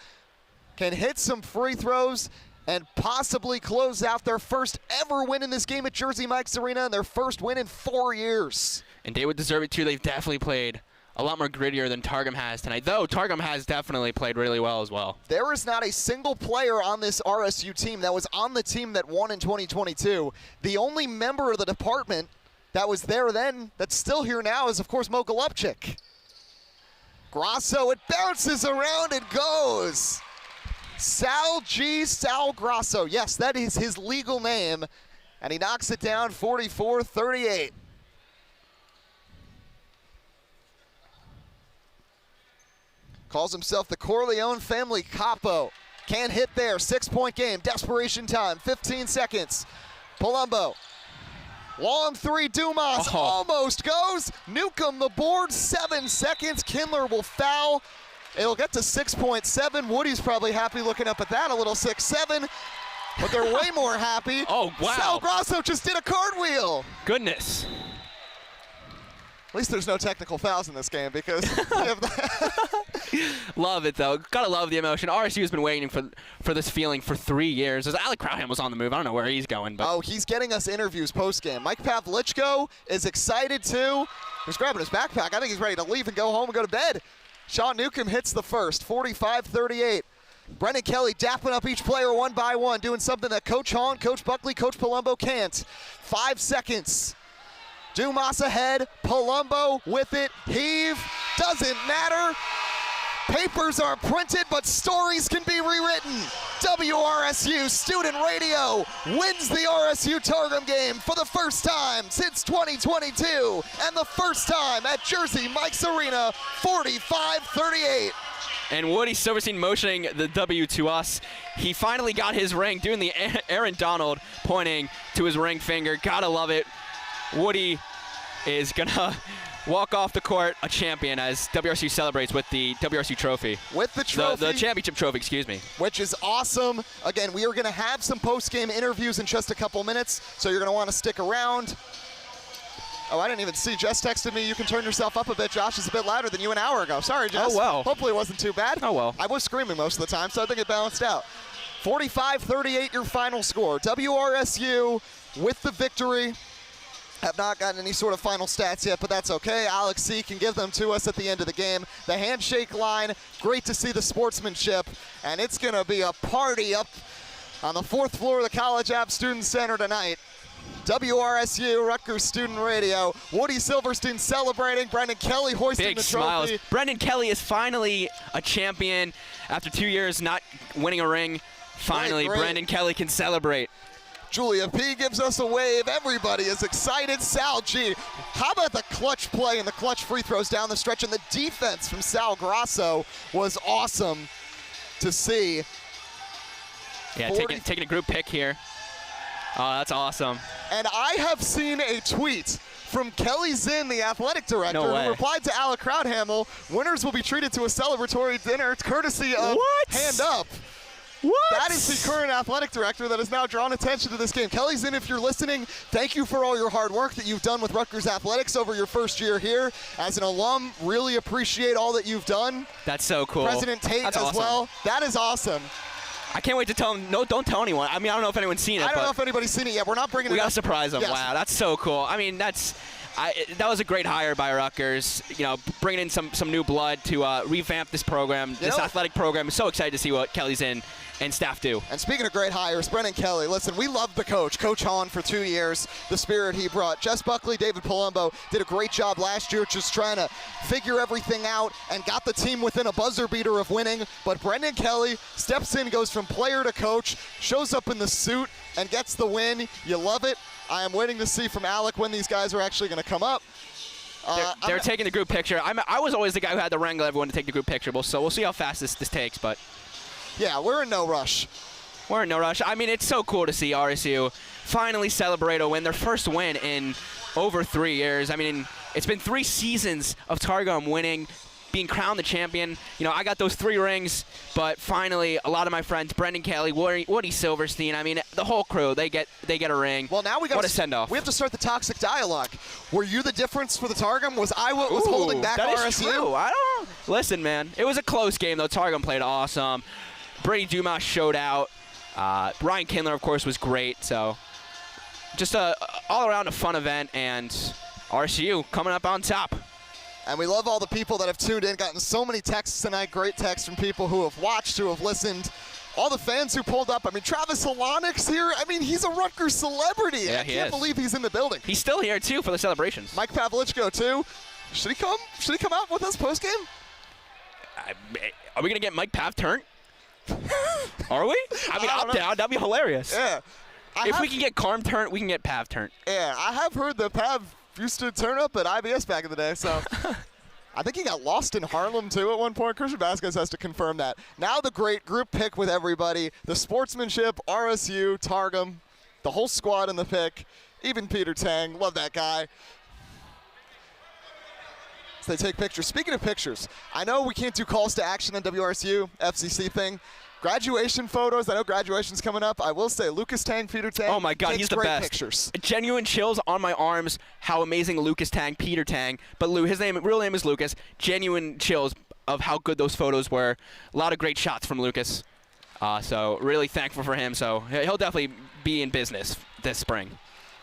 can hit some free throws and possibly close out their first ever win in this game at Jersey Mike's Arena and their first win in 4 years. And they would deserve it too. They've definitely played a lot more grittier than Targum has tonight, though Targum has definitely played really well as well. There is not a single player on this RSU team that was on the team that won in 2022. The only member of the department that was there then that's still here now is, of course, Mo Golubchik. Grasso, it bounces around and goes. Sal Grasso. Yes, that is his legal name. And he knocks it down 44-38. Calls himself the Corleone family capo. Can't hit there. 6-point game. Desperation time. 15 seconds. Palumbo. Long three. Dumas almost goes. Newcomb the board. 7 seconds. Kindler will foul. It'll get to 6.7. Woody's probably happy looking up at that. A little 6-7. But they're way more happy. Oh, wow. Sal Grasso just did a cartwheel. Goodness. At least there's no technical fouls in this game because Love it, though. Gotta love the emotion. RSU has been waiting for this feeling for 3 years. As Alec Crowham was on the move. I don't know where he's going. But oh, he's getting us interviews post-game. Mike Pavlichko is excited, too. He's grabbing his backpack. I think he's ready to leave and go home and go to bed. Sean Newcomb hits the first, 45-38. Brendan Kelly dapping up each player one by one, doing something that Coach Hahn, Coach Buckley, Coach Palumbo can't. 5 seconds. Dumas ahead, Palumbo with it, heave, doesn't matter. Papers are printed, but stories can be rewritten. WRSU Student Radio wins the RSU Targum game for the first time since 2022, and the first time at Jersey Mike's Arena, 45-38. And Woody Silverstein motioning the W to us. He finally got his ring, doing the Aaron Donald, pointing to his ring finger. Gotta love it. Woody is gonna walk off the court a champion as WRSU celebrates with the WRSU trophy. With the trophy. The championship trophy, excuse me. Which is awesome. Again, we are gonna have some post-game interviews in just a couple minutes, so you're gonna wanna stick around. Oh, I didn't even see. Jess texted me, you can turn yourself up a bit. Josh is a bit louder than you an hour ago. Sorry, Jess. Oh, well. Hopefully it wasn't too bad. Oh, well. I was screaming most of the time, so I think it balanced out. 45-38 your final score. WRSU with the victory. Have not gotten any sort of final stats yet, but that's okay. Alex C. can give them to us at the end of the game. The handshake line, great to see the sportsmanship, and it's going to be a party up on the 4th floor of the College App Student Center tonight. WRSU, Rutgers Student Radio. Woody Silverstein celebrating. Brendan Kelly hoisting Big the trophy. smiles. Brendan Kelly is finally a champion after 2 years not winning a ring. Finally, Great. Brendan Kelly can celebrate. Julia P. gives us a wave. Everybody is excited. Sal G. How about the clutch play and the clutch free throws down the stretch? And the defense from Sal Grasso was awesome to see. Yeah, taking a group pick here. Oh, that's awesome. And I have seen a tweet from Kelly Zinn, the athletic director, who replied to Alec Crowdhamel, winners will be treated to a celebratory dinner courtesy of Hand Up. What? That is the current athletic director that has now drawn attention to this game. Kelly Zinn, if you're listening, thank you for all your hard work that you've done with Rutgers Athletics over your first year here. As an alum, really appreciate all that you've done. That's so cool. President Tate That's as awesome. well. That is awesome. I can't wait to tell him. No, don't tell anyone. I mean, I don't know if anyone's seen it. I don't know if anybody's seen it yet. We're not bringing it up. We got to surprise them. Yes. Wow, that's so cool. I mean, that was a great hire by Rutgers. You know, bringing in some new blood to revamp this program, this athletic program. I'm so excited to see what Kelly's in and staff do. And speaking of great hires, Brendan Kelly, listen, we love the coach, Coach Hahn, for 2 years, the spirit he brought. Jess Buckley, David Palumbo did a great job last year just trying to figure everything out and got the team within a buzzer beater of winning. But Brendan Kelly steps in, goes from player to coach, shows up in the suit, and gets the win. You love it. I am waiting to see from Alec when these guys are actually going to come up. They're taking the group picture. I was always the guy who had to wrangle everyone to take the group picture, so we'll see how fast this takes. But yeah, we're in no rush. We're in no rush. I mean, it's so cool to see RSU finally celebrate a win, their first win in over 3 years. I mean, it's been 3 seasons of Targum winning being crowned the champion. You know, I got those 3 rings, but finally, a lot of my friends, Brendan Kelly, Woody Silverstein, I mean, the whole crew, they get a ring. Well, now we got what a send-off. We have to start the toxic dialogue. Were you the difference for the Targum? Was I what was holding back that RSU? Is true. I don't listen, man. It was a close game though. Targum played awesome. Brady Dumas showed out. Ryan Kindler, of course, was great. So just all around a fun event, and RSU coming up on top. And we love all the people that have tuned in, gotten so many texts tonight, great texts from people who have watched, who have listened. All the fans who pulled up. I mean, Travis Holonic's here. I mean, he's a Rutgers celebrity. Yeah, I can't believe he's in the building. He's still here, too, for the celebrations. Mike Pavlichko, too. Should he come out with us post-game? Are we going to get Mike Pav turned? Are we? I mean, I'm down. That'd be hilarious. Yeah. If we can get Carm turned, we can get Pav turned. Yeah, I have heard that Pav used to turn up at IBS back in the day, so I think he got lost in Harlem, too, at one point. Christian Vasquez has to confirm that. Now the great group pick with everybody. The sportsmanship, RSU, Targum, the whole squad in the pick, even Peter Tang. Love that guy. So they take pictures. Speaking of pictures, I know we can't do calls to action on WRSU, FCC thing. Graduation photos. I know graduation's coming up. I will say, Lucas Tang, Peter Tang. Oh my God, he's the best. Pictures. Genuine chills on my arms. How amazing Lucas Tang, Peter Tang, but his real name is Lucas. Genuine chills of how good those photos were. A lot of great shots from Lucas. So really thankful for him. So he'll definitely be in business this spring.